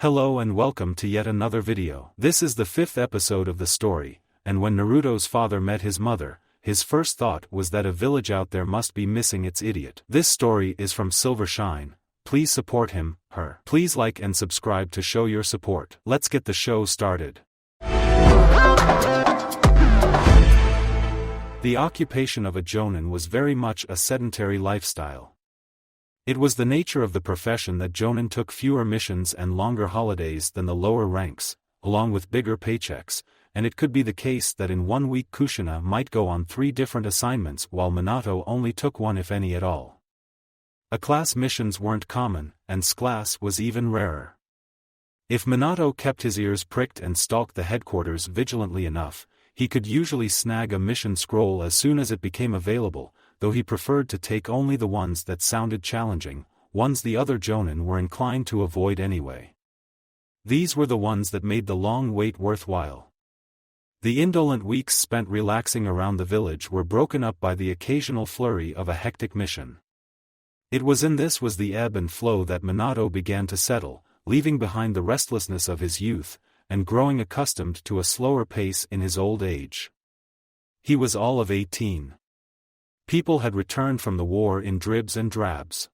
Hello and welcome to yet another video. This is the 5th episode of the story, and when Naruto's father met his mother, his first thought was that a village out there must be missing its idiot. This story is from Silver Shine. Please support him, her. Please like and subscribe to show your support. Let's get the show started. The occupation of a jonin was very much a sedentary lifestyle. It was the nature of the profession that jonin took fewer missions and longer holidays than the lower ranks, along with bigger paychecks, and it could be the case that in 1 week Kushina might go on 3 different assignments while Minato only took 1 if any at all. A-class missions weren't common, and S-class was even rarer. If Minato kept his ears pricked and stalked the headquarters vigilantly enough, he could usually snag a mission scroll as soon as it became available, though he preferred to take only the ones that sounded challenging, ones the other jonin were inclined to avoid anyway. These were the ones that made the long wait worthwhile. The indolent weeks spent relaxing around the village were broken up by the occasional flurry of a hectic mission. It was in this was the ebb and flow that Minato began to settle, leaving behind the restlessness of his youth, and growing accustomed to a slower pace in his old age. He was all of 18. People had returned from the war in dribs and drabs.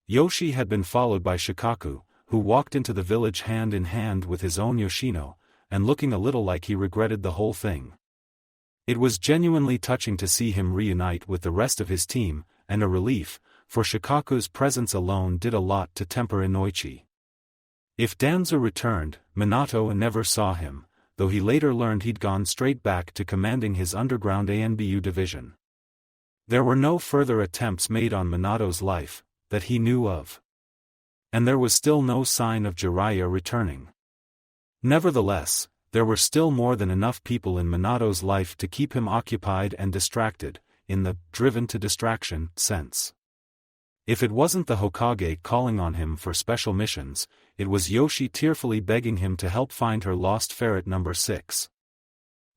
Yoshi had been followed by Shikaku, who walked into the village hand in hand with his own Yoshino, and looking a little like he regretted the whole thing. It was genuinely touching to see him reunite with the rest of his team, and a relief, for Shikaku's presence alone did a lot to temper Inoichi. If Danzo returned, Minato never saw him, though he later learned he'd gone straight back to commanding his underground ANBU division. There were no further attempts made on Minato's life, that he knew of. And there was still no sign of Jiraiya returning. Nevertheless, there were still more than enough people in Minato's life to keep him occupied and distracted, in the driven to distraction sense. If it wasn't the Hokage calling on him for special missions, it was Yoshi tearfully begging him to help find her lost ferret number 6.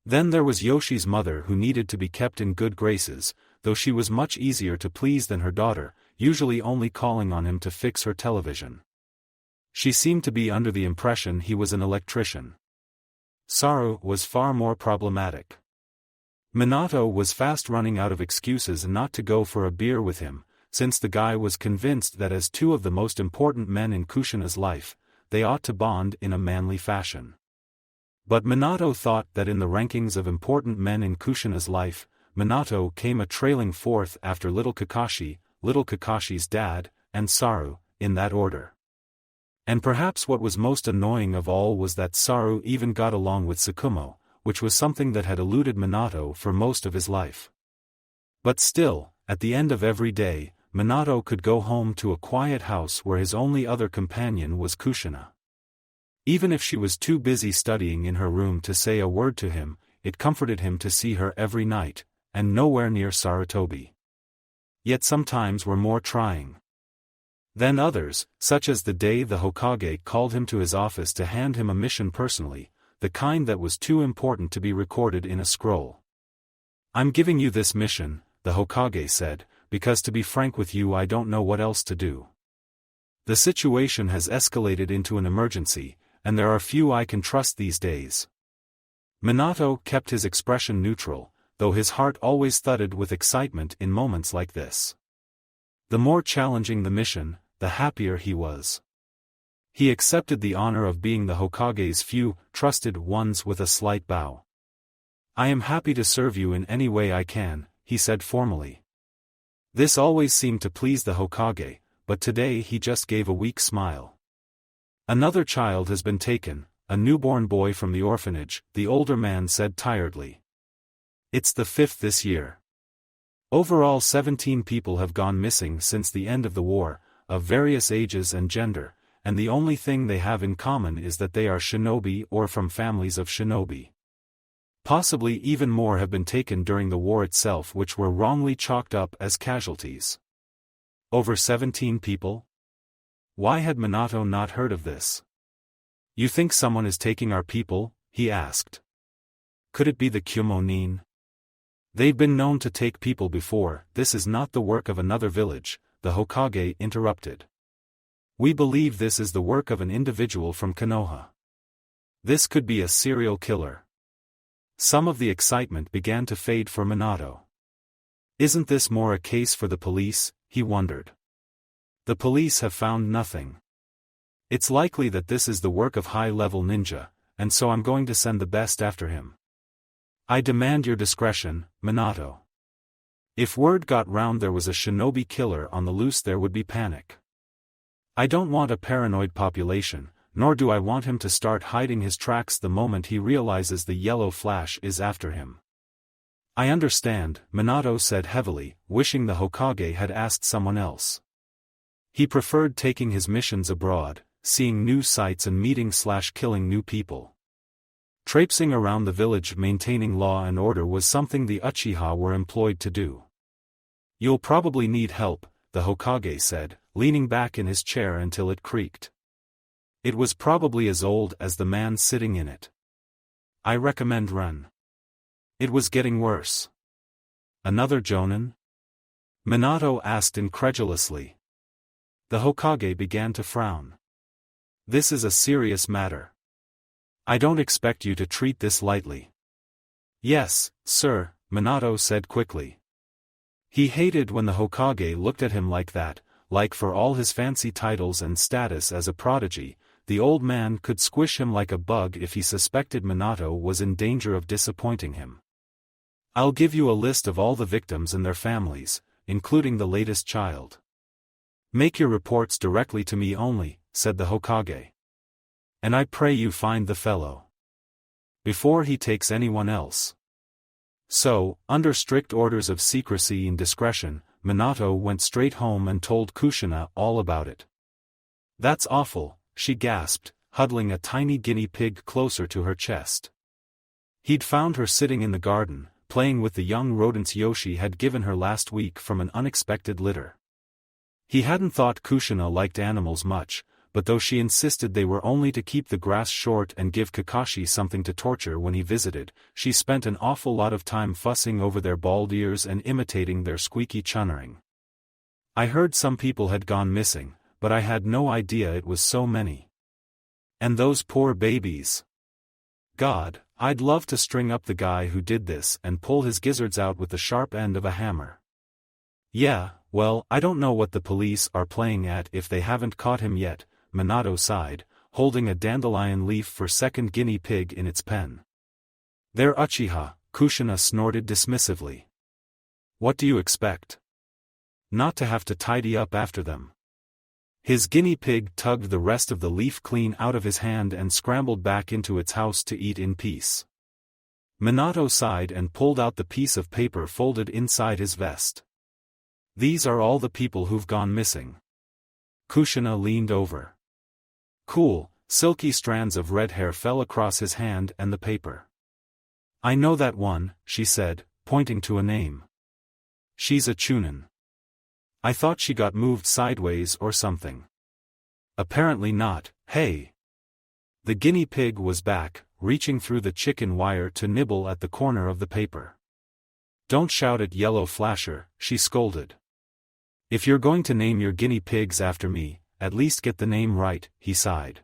Then there was Yoshi's mother who needed to be kept in good graces, though she was much easier to please than her daughter, usually only calling on him to fix her television. She seemed to be under the impression he was an electrician. Saru was far more problematic. Minato was fast running out of excuses not to go for a beer with him, since the guy was convinced that as 2 of the most important men in Kushina's life, they ought to bond in a manly fashion. But Minato thought that in the rankings of important men in Kushina's life, Minato came a trailing 4th after little Kakashi's dad, and Saru, in that order. And perhaps what was most annoying of all was that Saru even got along with Tsukumo, which was something that had eluded Minato for most of his life. But still, at the end of every day, Minato could go home to a quiet house where his only other companion was Kushina. Even if she was too busy studying in her room to say a word to him, it comforted him to see her every night, and nowhere near Sarutobi. Yet some times were more trying than others, such as the day the Hokage called him to his office to hand him a mission personally, the kind that was too important to be recorded in a scroll. "I'm giving you this mission," the Hokage said, "because to be frank with you I don't know what else to do. The situation has escalated into an emergency, and there are few I can trust these days." Minato kept his expression neutral, though his heart always thudded with excitement in moments like this. The more challenging the mission, the happier he was. He accepted the honor of being the Hokage's few, trusted ones with a slight bow. "I am happy to serve you in any way I can," he said formally. This always seemed to please the Hokage, but today he just gave a weak smile. "Another child has been taken, a newborn boy from the orphanage," the older man said tiredly. "It's the 5th this year. Overall 17 people have gone missing since the end of the war, of various ages and gender, and the only thing they have in common is that they are shinobi or from families of shinobi. Possibly even more have been taken during the war itself, which were wrongly chalked up as casualties." Over 17 people? Why had Minato not heard of this? "You think someone is taking our people?" he asked. "Could it be the Kyomonin? They've been known to take people before." "This is not the work of another village," the Hokage interrupted. We believe this is the work of an individual from Konoha. This could be a serial killer. Some of the excitement began to fade for Minato. Isn't this more a case for the police, he wondered. The police have found nothing. It's likely that this is the work of high-level ninja, and so I'm going to send the best after him. I demand your discretion, Minato. If word got round there was a shinobi killer on the loose, there would be panic. I don't want a paranoid population, nor do I want him to start hiding his tracks the moment he realizes the yellow flash is after him. I understand, Minato said heavily, wishing the Hokage had asked someone else. He preferred taking his missions abroad, seeing new sights and meeting/killing new people. Traipsing around the village maintaining law and order was something the Uchiha were employed to do. You'll probably need help, the Hokage said, leaning back in his chair until it creaked. It was probably as old as the man sitting in it. I recommend Ren. It was getting worse. Another Jonin? Minato asked incredulously. The Hokage began to frown. This is a serious matter. I don't expect you to treat this lightly. Yes, sir, Minato said quickly. He hated when the Hokage looked at him like that, like for all his fancy titles and status as a prodigy, the old man could squish him like a bug if he suspected Minato was in danger of disappointing him. I'll give you a list of all the victims and their families, including the latest child. Make your reports directly to me only, said the Hokage. And I pray you find the fellow before he takes anyone else. So, under strict orders of secrecy and discretion, Minato went straight home and told Kushina all about it. That's awful, she gasped, huddling a tiny guinea pig closer to her chest. He'd found her sitting in the garden, playing with the young rodents Yoshi had given her last week from an unexpected litter. He hadn't thought Kushina liked animals much, but though she insisted they were only to keep the grass short and give Kakashi something to torture when he visited, she spent an awful lot of time fussing over their bald ears and imitating their squeaky chunnering. I heard some people had gone missing, but I had no idea it was so many. And those poor babies. God, I'd love to string up the guy who did this and pull his gizzards out with the sharp end of a hammer. Yeah, well, I don't know what the police are playing at if they haven't caught him yet, Minato sighed, holding a dandelion leaf for second guinea pig in its pen. They're Uchiha, Kushina snorted dismissively. What do you expect? Not to have to tidy up after them. His guinea pig tugged the rest of the leaf clean out of his hand and scrambled back into its house to eat in peace. Minato sighed and pulled out the piece of paper folded inside his vest. These are all the people who've gone missing. Kushina leaned over. Cool, silky strands of red hair fell across his hand and the paper. I know that one, she said, pointing to a name. She's a Chunin. I thought she got moved sideways or something. Apparently not, hey. The guinea pig was back, reaching through the chicken wire to nibble at the corner of the paper. Don't shout at Yellow Flasher, she scolded. If you're going to name your guinea pigs after me, at least get the name right, he sighed.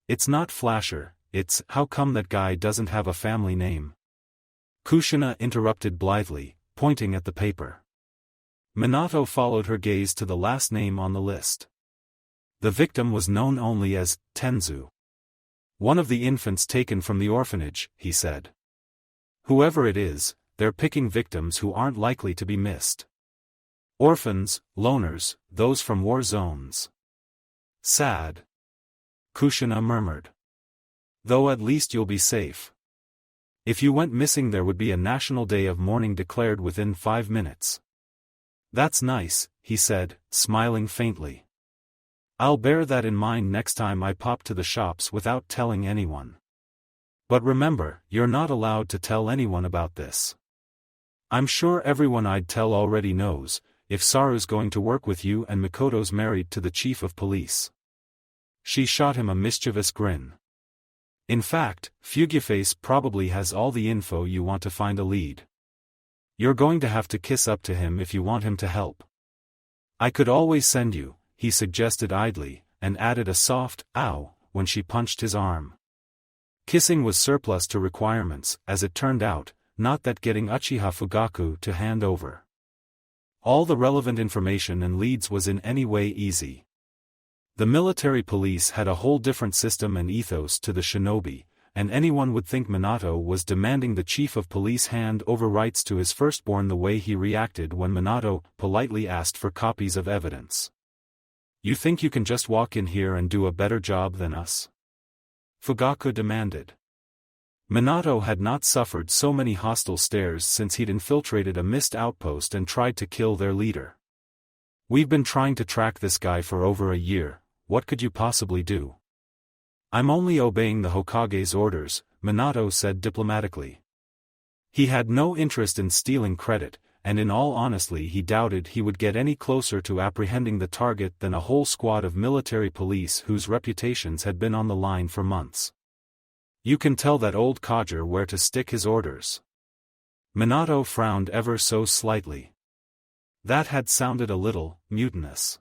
It's not Flasher, it's, how come that guy doesn't have a family name? Kushina interrupted blithely, pointing at the paper. Minato followed her gaze to the last name on the list. The victim was known only as Tenzu. One of the infants taken from the orphanage, he said. Whoever it is, they're picking victims who aren't likely to be missed. Orphans, loners, those from war zones. Sad. Kushina murmured. Though at least you'll be safe. If you went missing there would be a national day of mourning declared within 5 minutes. That's nice, he said, smiling faintly. I'll bear that in mind next time I pop to the shops without telling anyone. But remember, you're not allowed to tell anyone about this. I'm sure everyone I'd tell already knows, if Saru's going to work with you and Mikoto's married to the chief of police. She shot him a mischievous grin. In fact, Fugueface probably has all the info you want to find a lead. You're going to have to kiss up to him if you want him to help. I could always send you, he suggested idly, and added a soft, ow, when she punched his arm. Kissing was surplus to requirements, as it turned out, not that getting Uchiha Fugaku to hand over all the relevant information and leads was in any way easy. The military police had a whole different system and ethos to the shinobi, and anyone would think Minato was demanding the chief of police hand over rights to his firstborn the way he reacted when Minato politely asked for copies of evidence. "You think you can just walk in here and do a better job than us?" Fugaku demanded. Minato had not suffered so many hostile stares since he'd infiltrated a mist outpost and tried to kill their leader. "We've been trying to track this guy for over a year, what could you possibly do?" "I'm only obeying the Hokage's orders," Minato said diplomatically. He had no interest in stealing credit, and in all honesty he doubted he would get any closer to apprehending the target than a whole squad of military police whose reputations had been on the line for months. "You can tell that old codger where to stick his orders." Minato frowned ever so slightly. That had sounded a little mutinous.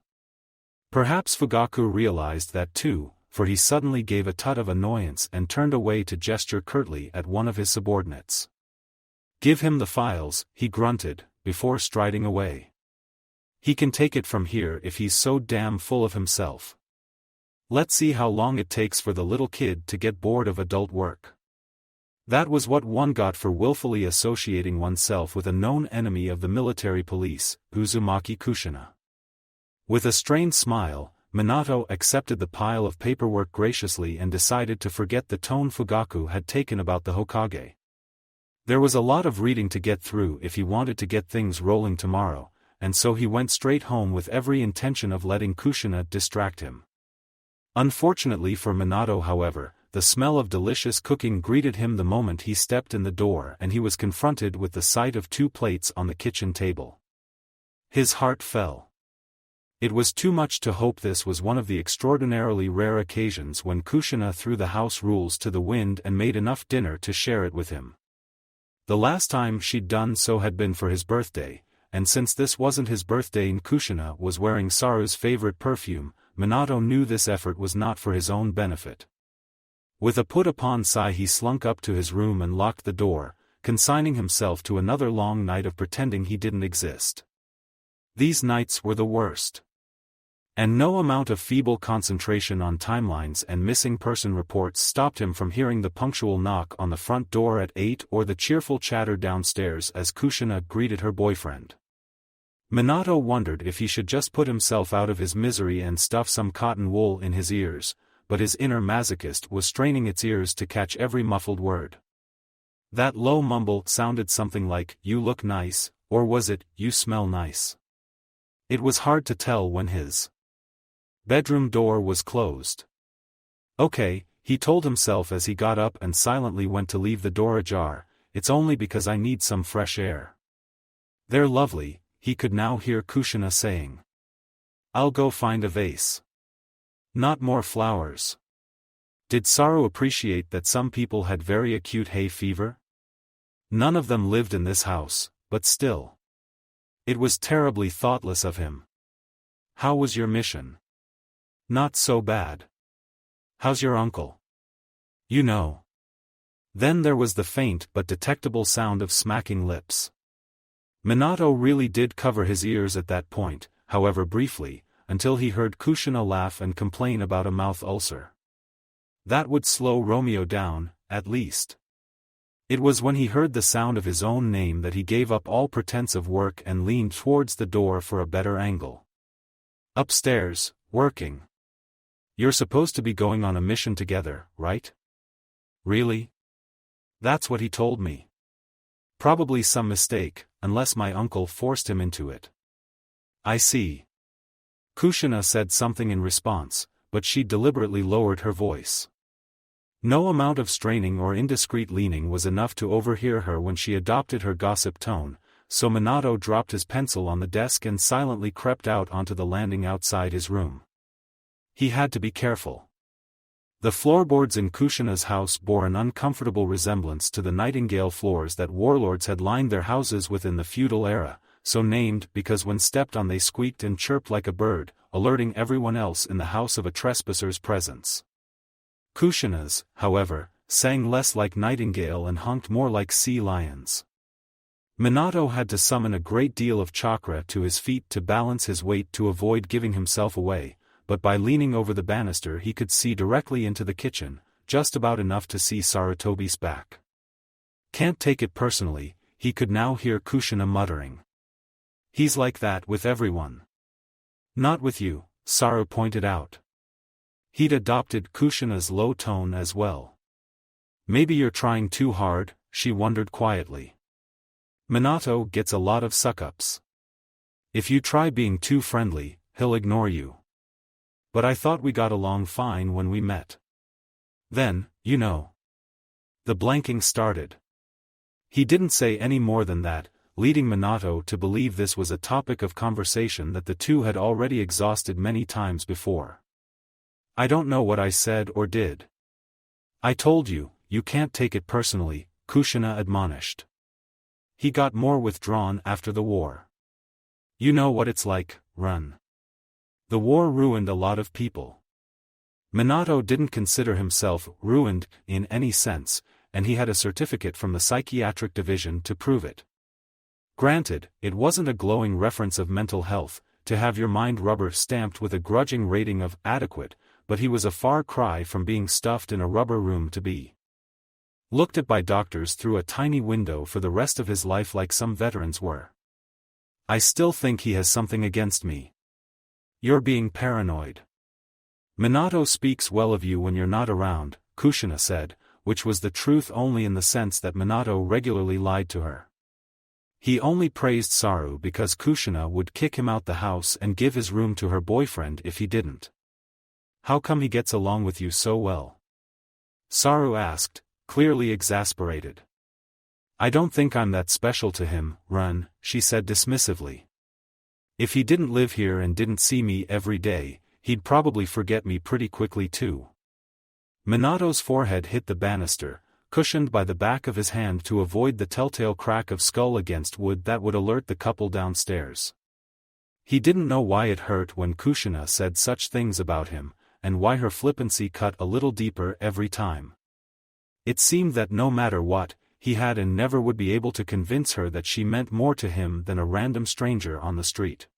Perhaps Fugaku realized that too, for he suddenly gave a tut of annoyance and turned away to gesture curtly at one of his subordinates. "Give him the files," he grunted, before striding away. "He can take it from here if he's so damn full of himself. Let's see how long it takes for the little kid to get bored of adult work." That was what one got for willfully associating oneself with a known enemy of the military police, Uzumaki Kushina. With a strained smile, Minato accepted the pile of paperwork graciously and decided to forget the tone Fugaku had taken about the Hokage. There was a lot of reading to get through if he wanted to get things rolling tomorrow, and so he went straight home with every intention of letting Kushina distract him. Unfortunately for Minato, however, the smell of delicious cooking greeted him the moment he stepped in the door and he was confronted with the sight of 2 plates on the kitchen table. His heart fell. It was too much to hope this was one of the extraordinarily rare occasions when Kushina threw the house rules to the wind and made enough dinner to share it with him. The last time she'd done so had been for his birthday, and since this wasn't his birthday and Kushina was wearing Saru's favorite perfume, Minato knew this effort was not for his own benefit. With a put-upon sigh he slunk up to his room and locked the door, consigning himself to another long night of pretending he didn't exist. These nights were the worst. And no amount of feeble concentration on timelines and missing person reports stopped him from hearing the punctual knock on the front door at 8 or the cheerful chatter downstairs as Kushina greeted her boyfriend. Minato wondered if he should just put himself out of his misery and stuff some cotton wool in his ears, but his inner masochist was straining its ears to catch every muffled word. That low mumble sounded something like, "You look nice," or was it, "You smell nice"? It was hard to tell when his bedroom door was closed. "Okay," he told himself as he got up and silently went to leave the door ajar, "it's only because I need some fresh air." "They're lovely," he could now hear Kushina saying. "I'll go find a vase. Not more flowers." Did Saru appreciate that some people had very acute hay fever? None of them lived in this house, but still. It was terribly thoughtless of him. "How was your mission?" "Not so bad." "How's your uncle?" "You know." Then there was the faint but detectable sound of smacking lips. Minato really did cover his ears at that point, however briefly, until he heard Kushina laugh and complain about a mouth ulcer. That would slow Romeo down, at least. It was when he heard the sound of his own name that he gave up all pretense of work and leaned towards the door for a better angle. "Upstairs, working. You're supposed to be going on a mission together, right?" "Really?" "That's what he told me." "Probably some mistake, unless my uncle forced him into it." "I see." Kushina said something in response, but she deliberately lowered her voice. No amount of straining or indiscreet leaning was enough to overhear her when she adopted her gossip tone, so Minato dropped his pencil on the desk and silently crept out onto the landing outside his room. He had to be careful. The floorboards in Kushina's house bore an uncomfortable resemblance to the nightingale floors that warlords had lined their houses with in the feudal era, so named because when stepped on they squeaked and chirped like a bird, alerting everyone else in the house of a trespasser's presence. Kushina's, however, sang less like nightingale and honked more like sea lions. Minato had to summon a great deal of chakra to his feet to balance his weight to avoid giving himself away, but by leaning over the banister he could see directly into the kitchen, just about enough to see Sarutobi's back. Can't take it personally, he could now hear Kushina muttering. He's like that with everyone. Not with you, Saru pointed out. He'd adopted Kushina's low tone as well. Maybe you're trying too hard, she wondered quietly. Minato gets a lot of suck-ups. If you try being too friendly, he'll ignore you. But I thought we got along fine when we met. Then, you know. The blanking started. He didn't say any more than that, leading Minato to believe this was a topic of conversation that the two had already exhausted many times before. I don't know what I said or did. I told you, you can't take it personally, Kushina admonished. He got more withdrawn after the war. You know what it's like, run. The war ruined a lot of people. Minato didn't consider himself ruined in any sense, and he had a certificate from the psychiatric division to prove it. Granted, it wasn't a glowing reference of mental health, to have your mind rubber stamped with a grudging rating of adequate, but he was a far cry from being stuffed in a rubber room to be looked at by doctors through a tiny window for the rest of his life like some veterans were. I still think he has something against me. You're being paranoid. Minato speaks well of you when you're not around, Kushina said, which was the truth only in the sense that Minato regularly lied to her. He only praised Saru because Kushina would kick him out the house and give his room to her boyfriend if he didn't. How come he gets along with you so well? Saru asked, clearly exasperated. I don't think I'm that special to him, Run, she said dismissively. If he didn't live here and didn't see me every day, he'd probably forget me pretty quickly too. Minato's forehead hit the banister, cushioned by the back of his hand to avoid the telltale crack of skull against wood that would alert the couple downstairs. He didn't know why it hurt when Kushina said such things about him, and why her flippancy cut a little deeper every time. It seemed that no matter what, he had and never would be able to convince her that she meant more to him than a random stranger on the street.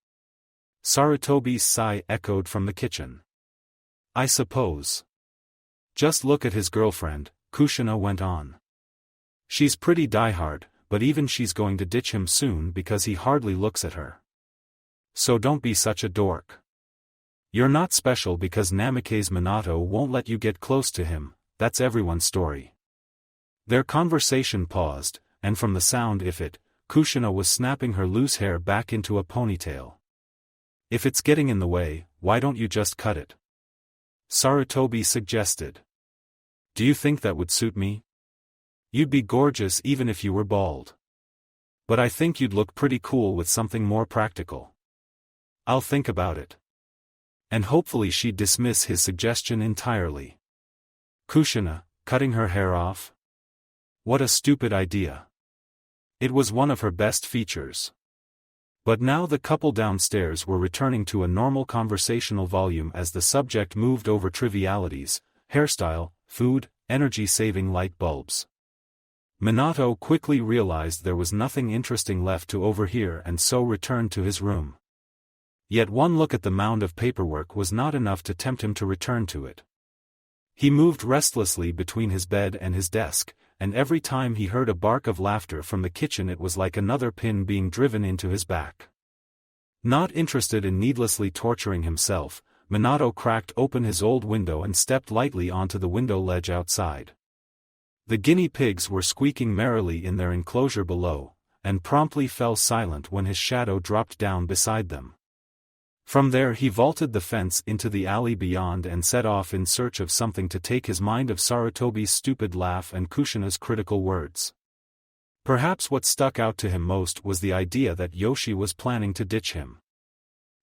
Sarutobi's sigh echoed from the kitchen. I suppose. Just look at his girlfriend, Kushina went on. She's pretty diehard, but even she's going to ditch him soon because he hardly looks at her. So don't be such a dork. You're not special because Namikaze Minato won't let you get close to him, that's everyone's story. Their conversation paused, and from the sound of it, Kushina was snapping her loose hair back into a ponytail. If it's getting in the way, why don't you just cut it? Sarutobi suggested. Do you think that would suit me? You'd be gorgeous even if you were bald. But I think you'd look pretty cool with something more practical. I'll think about it. And hopefully she'd dismiss his suggestion entirely. Kushina, cutting her hair off? What a stupid idea. It was one of her best features. But now the couple downstairs were returning to a normal conversational volume as the subject moved over trivialities, hairstyle, food, energy-saving light bulbs. Minato quickly realized there was nothing interesting left to overhear and so returned to his room. Yet one look at the mound of paperwork was not enough to tempt him to return to it. He moved restlessly between his bed and his desk, and every time he heard a bark of laughter from the kitchen it was like another pin being driven into his back. Not interested in needlessly torturing himself, Minato cracked open his old window and stepped lightly onto the window ledge outside. The guinea pigs were squeaking merrily in their enclosure below, and promptly fell silent when his shadow dropped down beside them. From there he vaulted the fence into the alley beyond and set off in search of something to take his mind of Sarutobi's stupid laugh and Kushina's critical words. Perhaps what stuck out to him most was the idea that Yoshi was planning to ditch him.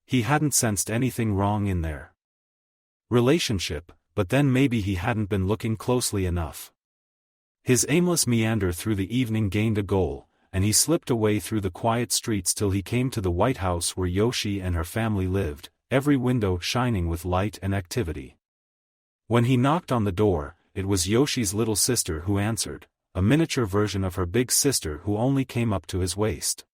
He hadn't sensed anything wrong in their relationship, but then maybe he hadn't been looking closely enough. His aimless meander through the evening gained a goal, and he slipped away through the quiet streets till he came to the White House where Yoshi and her family lived, every window shining with light and activity. When he knocked on the door, it was Yoshi's little sister who answered, a miniature version of her big sister who only came up to his waist.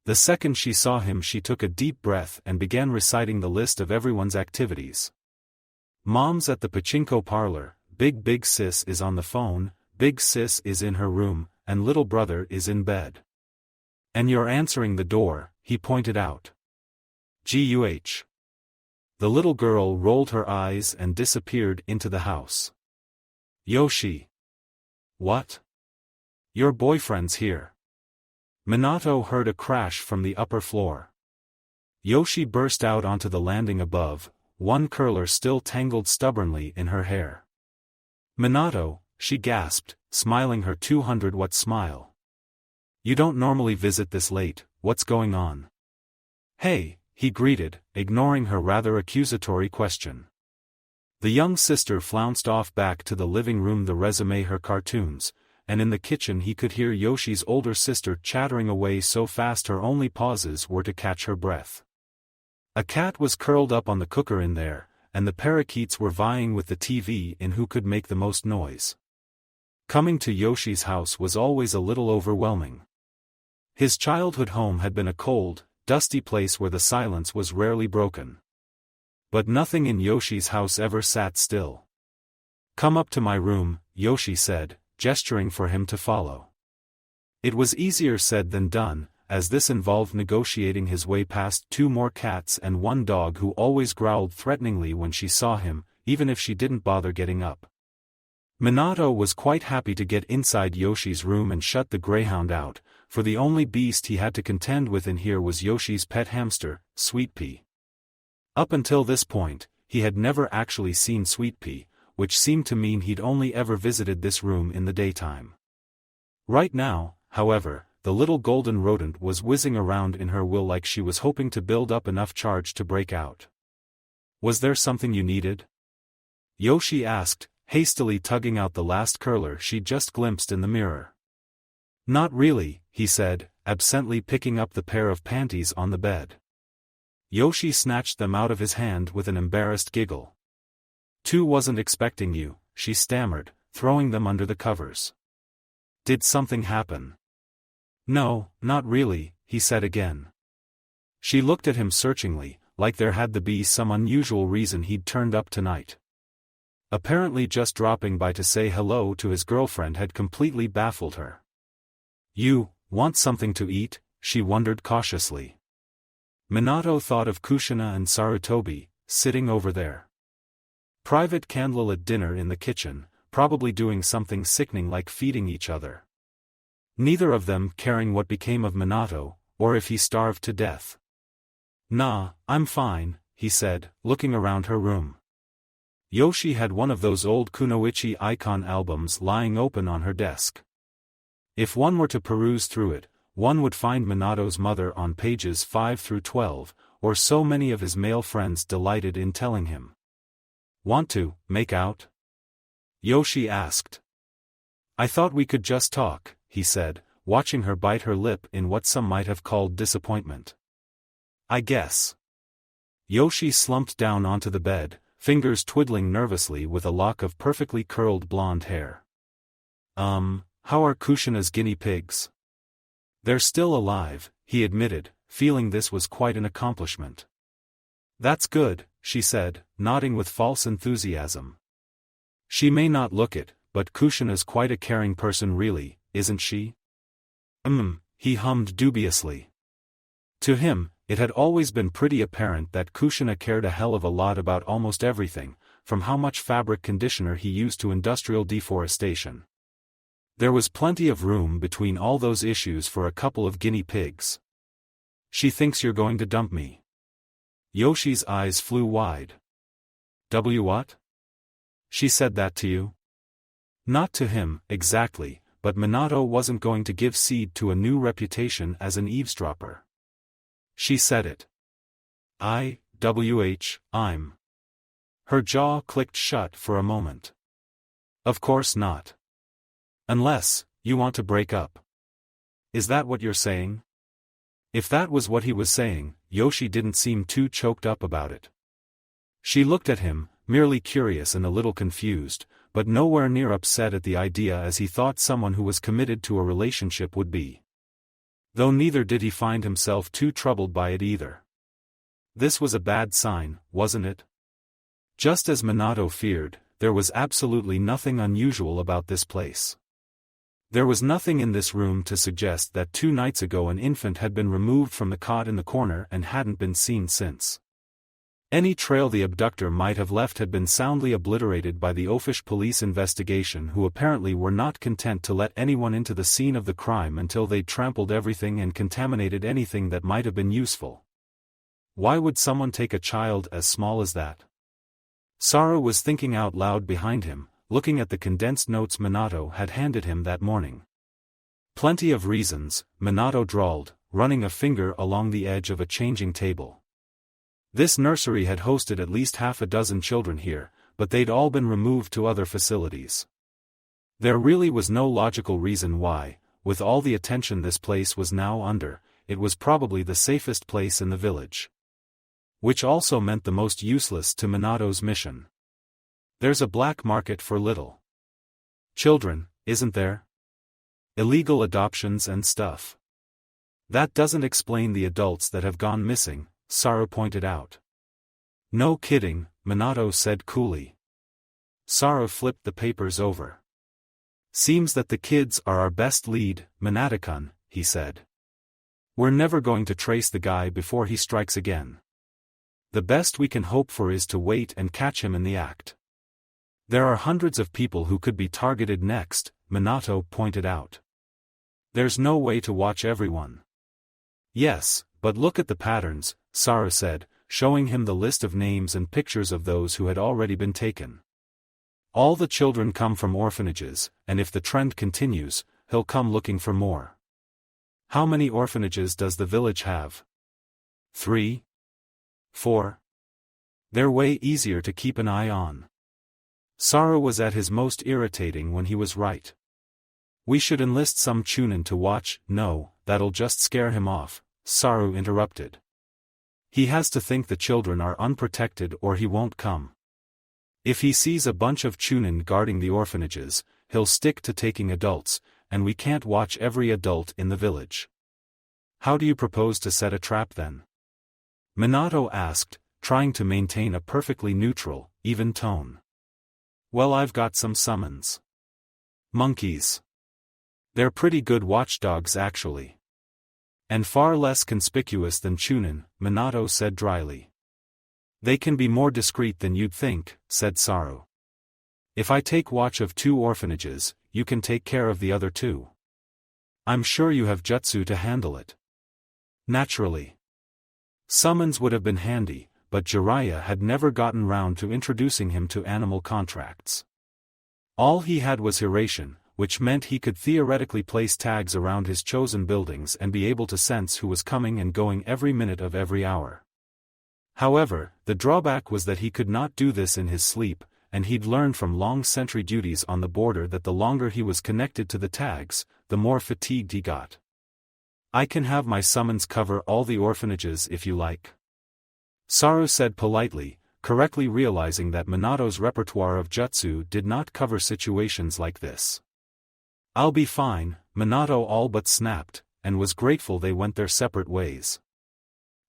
The second she saw him, she took a deep breath and began reciting the list of everyone's activities. Mom's at the pachinko parlor, big sis is on the phone, big sis is in her room, and little brother is in bed. And you're answering the door, he pointed out. Guh. The little girl rolled her eyes and disappeared into the house. Yoshi. What? Your boyfriend's here. Minato heard a crash from the upper floor. Yoshi burst out onto the landing above, one curler still tangled stubbornly in her hair. Minato, she gasped, smiling her 200-watt smile. You don't normally visit this late, what's going on? Hey, he greeted, ignoring her rather accusatory question. The young sister flounced off back to the living room to resume her cartoons, and in the kitchen he could hear Yoshi's older sister chattering away so fast her only pauses were to catch her breath. A cat was curled up on the cooker in there, and the parakeets were vying with the TV in who could make the most noise. Coming to Yoshi's house was always a little overwhelming. His childhood home had been a cold, dusty place where the silence was rarely broken. But nothing in Yoshi's house ever sat still. Come up to my room, Yoshi said, gesturing for him to follow. It was easier said than done, as this involved negotiating his way past two more cats and one dog who always growled threateningly when she saw him, even if she didn't bother getting up. Minato was quite happy to get inside Yoshi's room and shut the greyhound out, for the only beast he had to contend with in here was Yoshi's pet hamster, Sweet Pea. Up until this point, he had never actually seen Sweet Pea, which seemed to mean he'd only ever visited this room in the daytime. Right now, however, the little golden rodent was whizzing around in her will like she was hoping to build up enough charge to break out. Was there something you needed? Yoshi asked, hastily tugging out the last curler she'd just glimpsed in the mirror. Not really, he said, absently picking up the pair of panties on the bed. Yoshi snatched them out of his hand with an embarrassed giggle. Wasn't expecting you, she stammered, throwing them under the covers. Did something happen? No, not really, he said again. She looked at him searchingly, like there had to be some unusual reason he'd turned up tonight. Apparently just dropping by to say hello to his girlfriend had completely baffled her. You want something to eat? She wondered cautiously. Minato thought of Kushina and Sarutobi, sitting over there. Private candlelit dinner in the kitchen, probably doing something sickening like feeding each other. Neither of them caring what became of Minato, or if he starved to death. Nah, I'm fine, he said, looking around her room. Yoshi had one of those old Kunoichi icon albums lying open on her desk. If one were to peruse through it, one would find Minato's mother on pages 5 through 12, or so many of his male friends delighted in telling him. Want to make out? Yoshi asked. I thought we could just talk, he said, watching her bite her lip in what some might have called disappointment. I guess. Yoshi slumped down onto the bed, fingers twiddling nervously with a lock of perfectly curled blonde hair. How are Kushina's guinea pigs? They're still alive, he admitted, feeling this was quite an accomplishment. That's good, she said, nodding with false enthusiasm. She may not look it, but Kushina's quite a caring person really, isn't she? He hummed dubiously. To him, it had always been pretty apparent that Kushina cared a hell of a lot about almost everything, from how much fabric conditioner he used to industrial deforestation. There was plenty of room between all those issues for a couple of guinea pigs. She thinks you're going to dump me. Yoshi's eyes flew wide. What? She said that to you? Not to him, exactly, but Minato wasn't going to give seed to a new reputation as an eavesdropper. She said it. I'm. Her jaw clicked shut for a moment. Of course not. Unless, you want to break up. Is that what you're saying? If that was what he was saying, Yoshi didn't seem too choked up about it. She looked at him, merely curious and a little confused, but nowhere near upset at the idea as he thought someone who was committed to a relationship would be. Though neither did he find himself too troubled by it either. This was a bad sign, wasn't it? Just as Minato feared, there was absolutely nothing unusual about this place. There was nothing in this room to suggest that 2 nights ago an infant had been removed from the cot in the corner and hadn't been seen since. Any trail the abductor might have left had been soundly obliterated by the Ofish police investigation, who apparently were not content to let anyone into the scene of the crime until they'd trampled everything and contaminated anything that might have been useful. Why would someone take a child as small as that? Saru was thinking out loud behind him, looking at the condensed notes Minato had handed him that morning. Plenty of reasons, Minato drawled, running a finger along the edge of a changing table. This nursery had hosted at least half a dozen children here, but they'd all been removed to other facilities. There really was no logical reason why, with all the attention this place was now under, it was probably the safest place in the village. Which also meant the most useless to Minato's mission. There's a black market for little children, isn't there? Illegal adoptions and stuff. That doesn't explain the adults that have gone missing, Saru pointed out. No kidding, Minato said coolly. Saru flipped the papers over. Seems that the kids are our best lead, Minato-kun, he said. We're never going to trace the guy before he strikes again. The best we can hope for is to wait and catch him in the act. There are hundreds of people who could be targeted next, Minato pointed out. There's no way to watch everyone. Yes, but look at the patterns, Saru said, showing him the list of names and pictures of those who had already been taken. All the children come from orphanages, and if the trend continues, he'll come looking for more. How many orphanages does the village have? 3? 4? They're way easier to keep an eye on. Saru was at his most irritating when he was right. We should enlist some Chunin to watch. No, that'll just scare him off, Saru interrupted. He has to think the children are unprotected or he won't come. If he sees a bunch of Chunin guarding the orphanages, he'll stick to taking adults, and we can't watch every adult in the village. How do you propose to set a trap then? Minato asked, trying to maintain a perfectly neutral, even tone. Well, I've got some summons. Monkeys. They're pretty good watchdogs actually. And far less conspicuous than Chunin, Minato said dryly. They can be more discreet than you'd think, said Saru. If I take watch of 2 orphanages, you can take care of the other 2. I'm sure you have jutsu to handle it. Naturally. Summons would have been handy, but Jiraiya had never gotten round to introducing him to animal contracts. All he had was Hiration, which meant he could theoretically place tags around his chosen buildings and be able to sense who was coming and going every minute of every hour. However, the drawback was that he could not do this in his sleep, and he'd learned from long sentry duties on the border that the longer he was connected to the tags, the more fatigued he got. I can have my summons cover all the orphanages if you like. Saru said politely, correctly realizing that Minato's repertoire of jutsu did not cover situations like this. I'll be fine, Minato all but snapped, and was grateful they went their separate ways.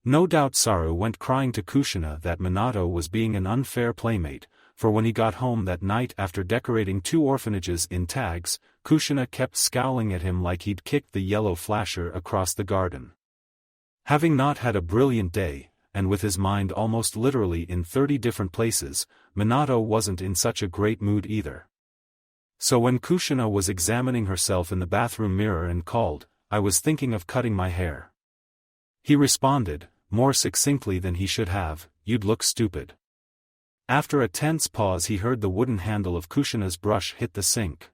No doubt Saru went crying to Kushina that Minato was being an unfair playmate, for when he got home that night after decorating 2 orphanages in tags, Kushina kept scowling at him like he'd kicked the yellow flasher across the garden. Having not had a brilliant day, and with his mind almost literally in 30 different places, Minato wasn't in such a great mood either. So when Kushina was examining herself in the bathroom mirror and called, "I was thinking of cutting my hair," he responded, more succinctly than he should have, "You'd look stupid." After a tense pause he heard the wooden handle of Kushina's brush hit the sink.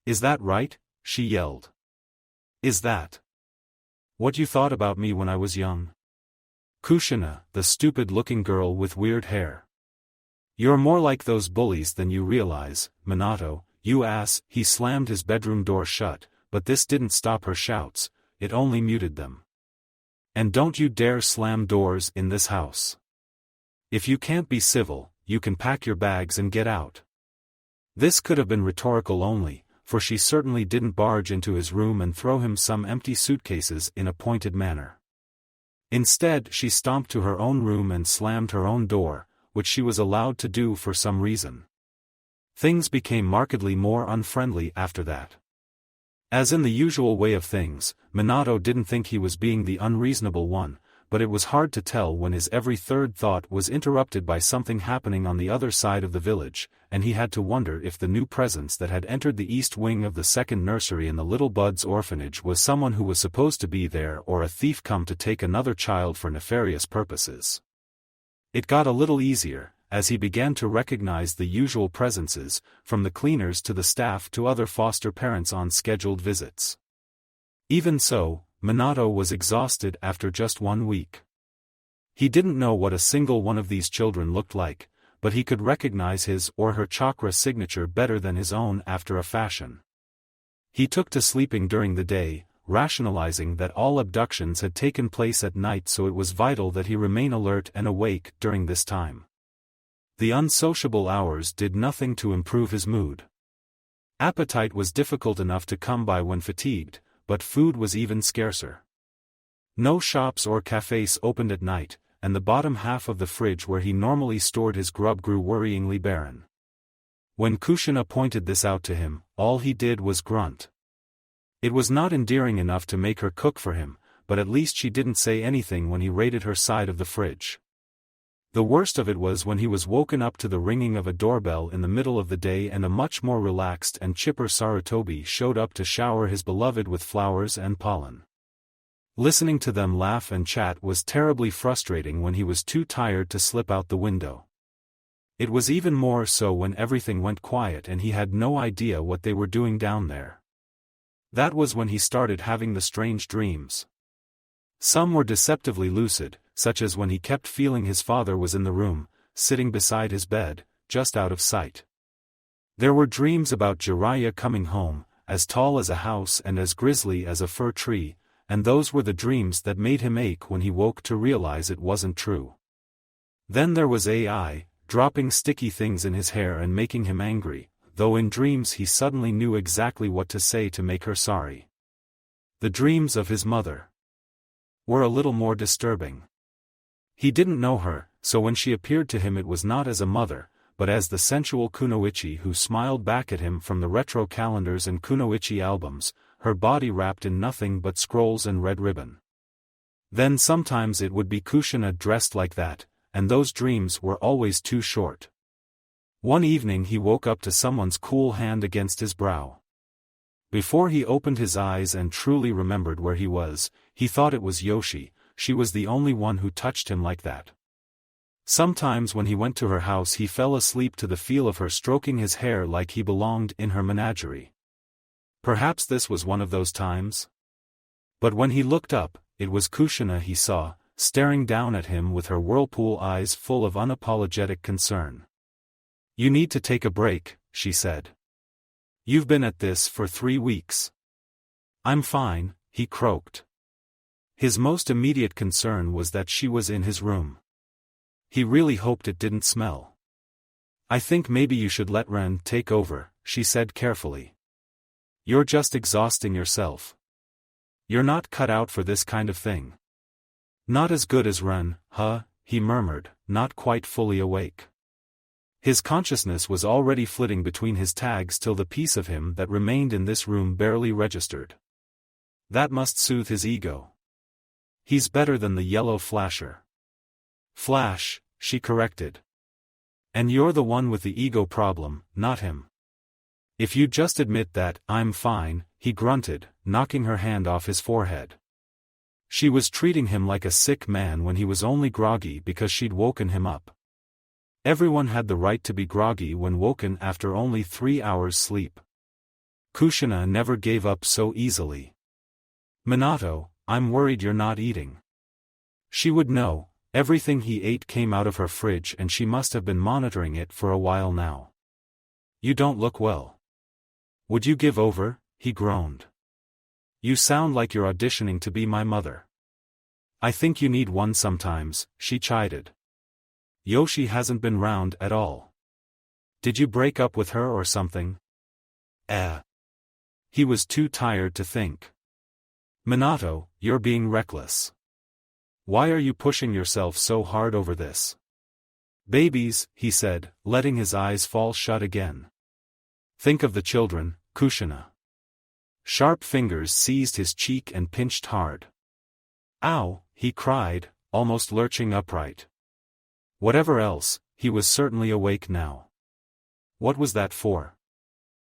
"Is that right?" she yelled. "Is that what you thought about me when I was young?" Kushina, the stupid-looking girl with weird hair. "You're more like those bullies than you realize, Minato, you ass." He slammed his bedroom door shut, but this didn't stop her shouts, it only muted them. "And don't you dare slam doors in this house. If you can't be civil, you can pack your bags and get out." This could have been rhetorical only, for she certainly didn't barge into his room and throw him some empty suitcases in a pointed manner. Instead, she stomped to her own room and slammed her own door, which she was allowed to do for some reason. Things became markedly more unfriendly after that. As in the usual way of things, Minato didn't think he was being the unreasonable one, but it was hard to tell when his every third thought was interrupted by something happening on the other side of the village, and he had to wonder if the new presence that had entered the east wing of the second nursery in the Little Buds orphanage was someone who was supposed to be there or a thief come to take another child for nefarious purposes. It got a little easier, as he began to recognize the usual presences, from the cleaners to the staff to other foster parents on scheduled visits. Even so, Minato was exhausted after just 1 week. He didn't know what a single one of these children looked like, but he could recognize his or her chakra signature better than his own after a fashion. He took to sleeping during the day, rationalizing that all abductions had taken place at night, so it was vital that he remain alert and awake during this time. The unsociable hours did nothing to improve his mood. Appetite was difficult enough to come by when fatigued, but food was even scarcer. No shops or cafes opened at night, and the bottom half of the fridge where he normally stored his grub grew worryingly barren. When Kushina pointed this out to him, all he did was grunt. It was not endearing enough to make her cook for him, but at least she didn't say anything when he raided her side of the fridge. The worst of it was when he was woken up to the ringing of a doorbell in the middle of the day and a much more relaxed and chipper Sarutobi showed up to shower his beloved with flowers and pollen. Listening to them laugh and chat was terribly frustrating when he was too tired to slip out the window. It was even more so when everything went quiet and he had no idea what they were doing down there. That was when he started having the strange dreams. Some were deceptively lucid, such as when he kept feeling his father was in the room, sitting beside his bed, just out of sight. There were dreams about Jiraiya coming home, as tall as a house and as grisly as a fir tree, and those were the dreams that made him ache when he woke to realize it wasn't true. Then there was AI, dropping sticky things in his hair and making him angry, though in dreams he suddenly knew exactly what to say to make her sorry. The dreams of his mother were a little more disturbing. He didn't know her, so when she appeared to him it was not as a mother, but as the sensual kunoichi who smiled back at him from the retro calendars and kunoichi albums, her body wrapped in nothing but scrolls and red ribbon. Then sometimes it would be Kushina dressed like that, and those dreams were always too short. One evening he woke up to someone's cool hand against his brow. Before he opened his eyes and truly remembered where he was, he thought it was Yoshi. She was the only one who touched him like that. Sometimes when he went to her house he fell asleep to the feel of her stroking his hair like he belonged in her menagerie. Perhaps this was one of those times? But when he looked up, it was Kushina he saw, staring down at him with her whirlpool eyes full of unapologetic concern. "You need to take a break," she said. "You've been at this for 3 weeks." "I'm fine," he croaked. His most immediate concern was that she was in his room. He really hoped it didn't smell. "I think maybe you should let Ren take over," she said carefully. "You're just exhausting yourself. You're not cut out for this kind of thing." "Not as good as Ren, huh?" he murmured, not quite fully awake. His consciousness was already flitting between his tags till the piece of him that remained in this room barely registered. That must soothe his ego. "He's better than the yellow flasher." "Flash," she corrected. "And you're the one with the ego problem, not him." "If you'd just admit that, I'm fine," he grunted, knocking her hand off his forehead. She was treating him like a sick man when he was only groggy because she'd woken him up. Everyone had the right to be groggy when woken after only 3 hours sleep. Kushina never gave up so easily. "Minato, I'm worried you're not eating." She would know, everything he ate came out of her fridge and she must have been monitoring it for a while now. "You don't look well. Would you give over?" he groaned. You sound like you're auditioning to be my mother. I think you need one sometimes, she chided. Yoshi hasn't been round at all. Did you break up with her or something? He was too tired to think. Minato, you're being reckless. Why are you pushing yourself so hard over this? Babies, he said, letting his eyes fall shut again. Think of the children, Kushina. Sharp fingers seized his cheek and pinched hard. Ow, he cried, almost lurching upright. Whatever else, he was certainly awake now. What was that for?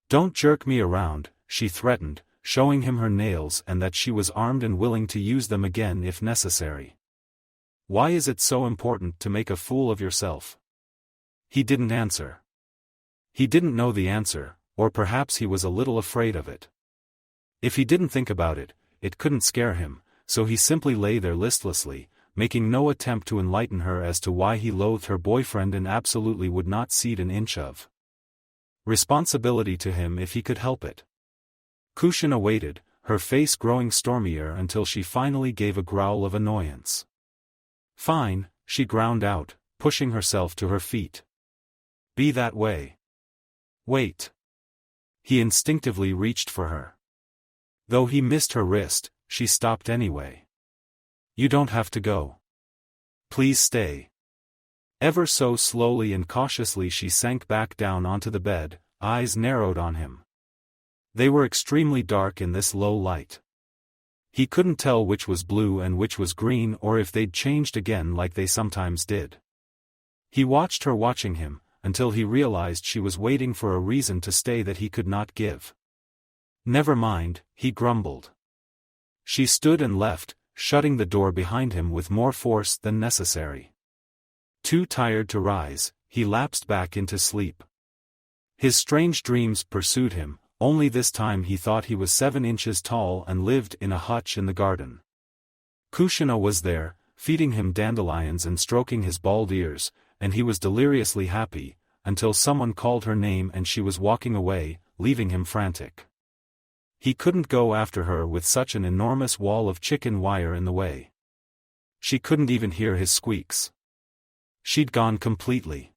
Don't jerk me around, she threatened, showing him her nails and that she was armed and willing to use them again if necessary. Why is it so important to make a fool of yourself? He didn't answer. He didn't know the answer, or perhaps he was a little afraid of it. If he didn't think about it, it couldn't scare him, so he simply lay there listlessly, making no attempt to enlighten her as to why he loathed her boyfriend and absolutely would not cede an inch of responsibility to him if he could help it. Kushina waited, her face growing stormier until she finally gave a growl of annoyance. Fine, she ground out, pushing herself to her feet. Be that way. Wait. He instinctively reached for her. Though he missed her wrist, she stopped anyway. You don't have to go. Please stay. Ever so slowly and cautiously she sank back down onto the bed, eyes narrowed on him. They were extremely dark in this low light. He couldn't tell which was blue and which was green or if they'd changed again like they sometimes did. He watched her watching him, until he realized she was waiting for a reason to stay that he could not give. Never mind, he grumbled. She stood and left, shutting the door behind him with more force than necessary. Too tired to rise, he lapsed back into sleep. His strange dreams pursued him, only this time he thought he was 7 inches tall and lived in a hutch in the garden. Kushina was there, feeding him dandelions and stroking his bald ears, and he was deliriously happy, until someone called her name and she was walking away, leaving him frantic. He couldn't go after her with such an enormous wall of chicken wire in the way. She couldn't even hear his squeaks. She'd gone completely.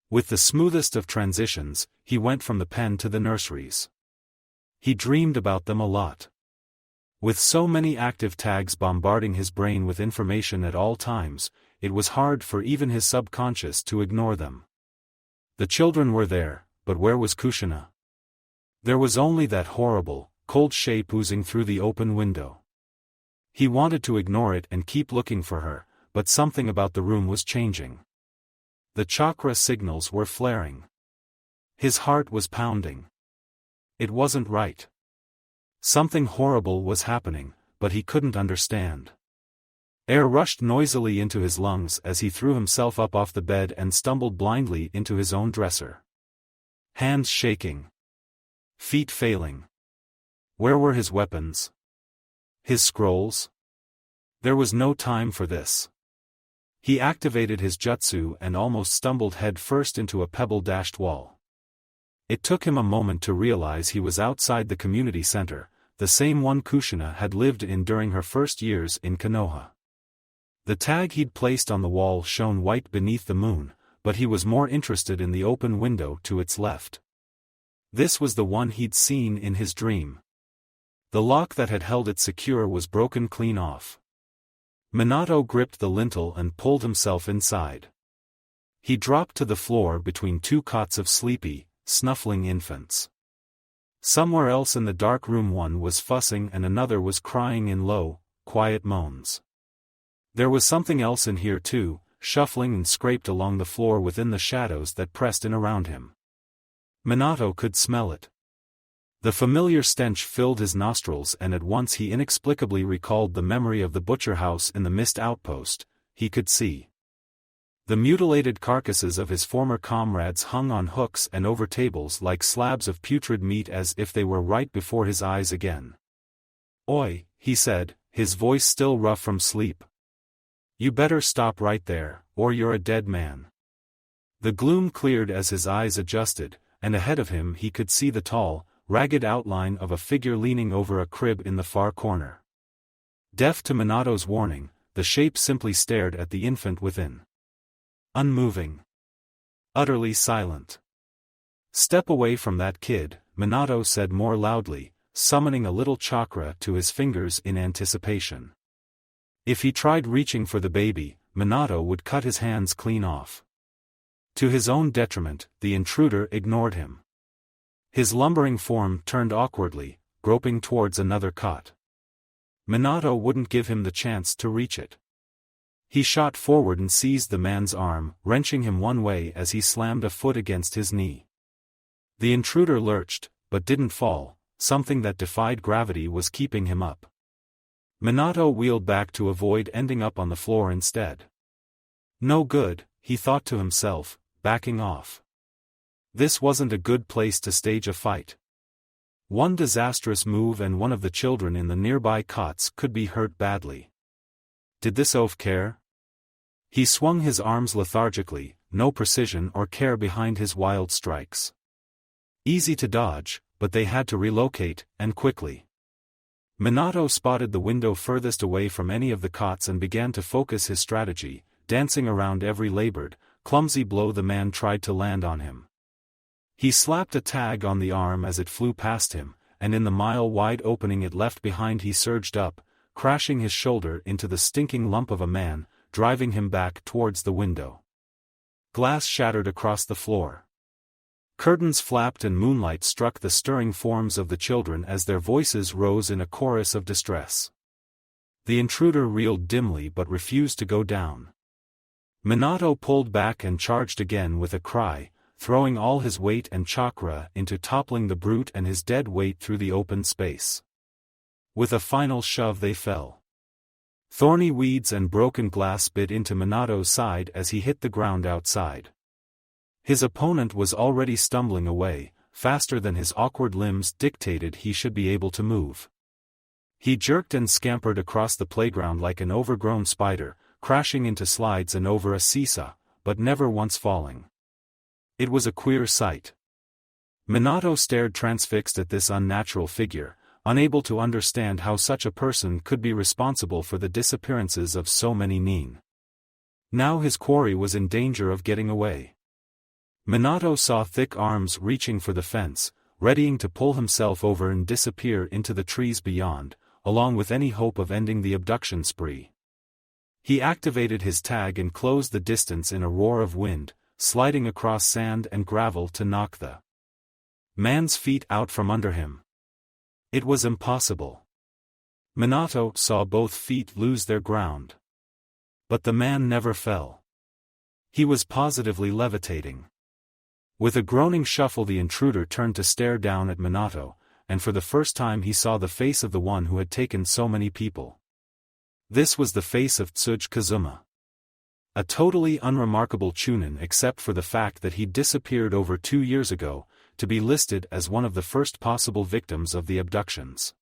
With the smoothest of transitions, he went from the pen to the nurseries. He dreamed about them a lot. With so many active tags bombarding his brain with information at all times, it was hard for even his subconscious to ignore them. The children were there, but where was Kushina? There was only that horrible, cold shape oozing through the open window. He wanted to ignore it and keep looking for her, but something about the room was changing. The chakra signals were flaring. His heart was pounding. It wasn't right. Something horrible was happening, but he couldn't understand. Air rushed noisily into his lungs as he threw himself up off the bed and stumbled blindly into his own dresser. Hands shaking. Feet failing. Where were his weapons? His scrolls? There was no time for this. He activated his jutsu and almost stumbled head first into a pebble-dashed wall. It took him a moment to realize he was outside the community center, the same one Kushina had lived in during her first years in Konoha. The tag he'd placed on the wall shone white beneath the moon, but he was more interested in the open window to its left. This was the one he'd seen in his dream. The lock that had held it secure was broken clean off. Minato gripped the lintel and pulled himself inside. He dropped to the floor between 2 cots of sleepy, snuffling infants. Somewhere else in the dark room one was fussing and another was crying in low, quiet moans. There was something else in here too, shuffling and scraped along the floor within the shadows that pressed in around him. Minato could smell it. The familiar stench filled his nostrils and at once he inexplicably recalled the memory of the butcher house in the mist outpost. He could see the mutilated carcasses of his former comrades hung on hooks and over tables like slabs of putrid meat as if they were right before his eyes again. "Oi," he said, his voice still rough from sleep. "You better stop right there, or you're a dead man." The gloom cleared as his eyes adjusted, and ahead of him he could see the tall, ragged outline of a figure leaning over a crib in the far corner. Deaf to Minato's warning, the shape simply stared at the infant within. Unmoving. Utterly silent. "Step away from that kid," Minato said more loudly, summoning a little chakra to his fingers in anticipation. If he tried reaching for the baby, Minato would cut his hands clean off. To his own detriment, the intruder ignored him. His lumbering form turned awkwardly, groping towards another cot. Minato wouldn't give him the chance to reach it. He shot forward and seized the man's arm, wrenching him one way as he slammed a foot against his knee. The intruder lurched, but didn't fall. Something that defied gravity was keeping him up. Minato wheeled back to avoid ending up on the floor instead. No good, he thought to himself, backing off. This wasn't a good place to stage a fight. One disastrous move and one of the children in the nearby cots could be hurt badly. Did this oaf care? He swung his arms lethargically, no precision or care behind his wild strikes. Easy to dodge, but they had to relocate, and quickly. Minato spotted the window furthest away from any of the cots and began to focus his strategy, dancing around every labored, clumsy blow the man tried to land on him. He slapped a tag on the arm as it flew past him, and in the mile-wide opening it left behind he surged up, crashing his shoulder into the stinking lump of a man, driving him back towards the window. Glass shattered across the floor. Curtains flapped and moonlight struck the stirring forms of the children as their voices rose in a chorus of distress. The intruder reeled dimly but refused to go down. Minato pulled back and charged again with a cry, throwing all his weight and chakra into toppling the brute and his dead weight through the open space. With a final shove they fell. Thorny weeds and broken glass bit into Minato's side as he hit the ground outside. His opponent was already stumbling away, faster than his awkward limbs dictated he should be able to move. He jerked and scampered across the playground like an overgrown spider, crashing into slides and over a seesaw, but never once falling. It was a queer sight. Minato stared transfixed at this unnatural figure, unable to understand how such a person could be responsible for the disappearances of so many nin. Now his quarry was in danger of getting away. Minato saw thick arms reaching for the fence, readying to pull himself over and disappear into the trees beyond, along with any hope of ending the abduction spree. He activated his tag and closed the distance in a roar of wind, sliding across sand and gravel to knock the man's feet out from under him. It was impossible. Minato saw both feet lose their ground. But the man never fell. He was positively levitating. With a groaning shuffle the intruder turned to stare down at Minato, and for the first time he saw the face of the one who had taken so many people. This was the face of Tsuji Kazuma. A totally unremarkable chunin except for the fact that he'd disappeared over 2 years ago, to be listed as one of the first possible victims of the abductions.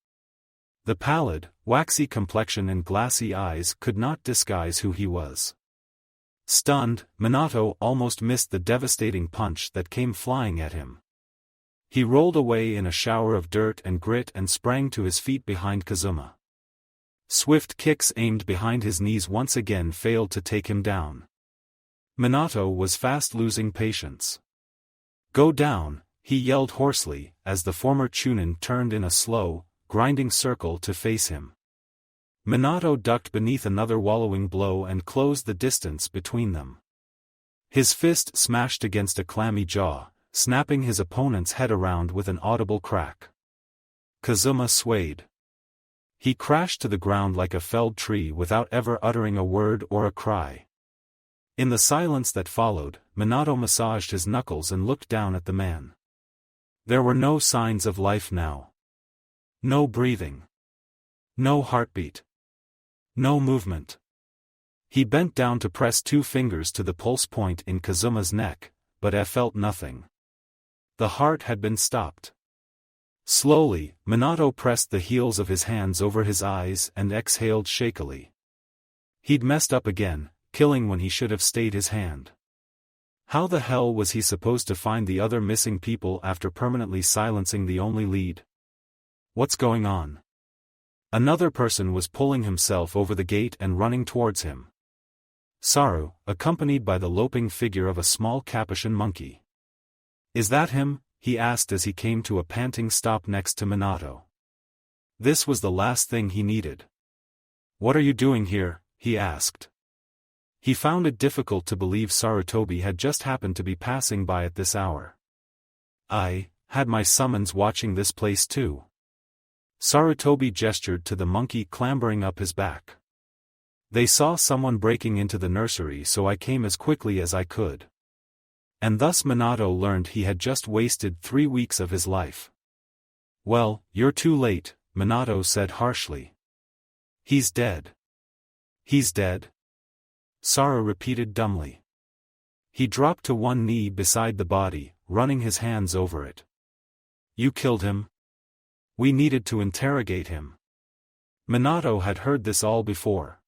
The pallid, waxy complexion and glassy eyes could not disguise who he was. Stunned, Minato almost missed the devastating punch that came flying at him. He rolled away in a shower of dirt and grit and sprang to his feet behind Kazuma. Swift kicks aimed behind his knees once again failed to take him down. Minato was fast losing patience. "Go down," he yelled hoarsely, as the former chunin turned in a slow, grinding circle to face him. Minato ducked beneath another wallowing blow and closed the distance between them. His fist smashed against a clammy jaw, snapping his opponent's head around with an audible crack. Kazuma swayed. He crashed to the ground like a felled tree without ever uttering a word or a cry. In the silence that followed, Minato massaged his knuckles and looked down at the man. There were no signs of life now. No breathing. No heartbeat. No movement. He bent down to press 2 fingers to the pulse point in Kazuma's neck, but felt nothing. The heart had been stopped. Slowly, Minato pressed the heels of his hands over his eyes and exhaled shakily. He'd messed up again, killing when he should have stayed his hand. How the hell was he supposed to find the other missing people after permanently silencing the only lead? What's going on? Another person was pulling himself over the gate and running towards him. Saru, accompanied by the loping figure of a small capuchin monkey. Is that him? He asked as he came to a panting stop next to Minato. This was the last thing he needed. What are you doing here? He asked. He found it difficult to believe Sarutobi had just happened to be passing by at this hour. I had my summons watching this place too. Sarutobi gestured to the monkey clambering up his back. They saw someone breaking into the nursery, so I came as quickly as I could. And thus Minato learned he had just wasted 3 weeks of his life. Well, you're too late, Minato said harshly. He's dead. He's dead? Saru repeated dumbly. He dropped to one knee beside the body, running his hands over it. You killed him? We needed to interrogate him. Minato had heard this all before.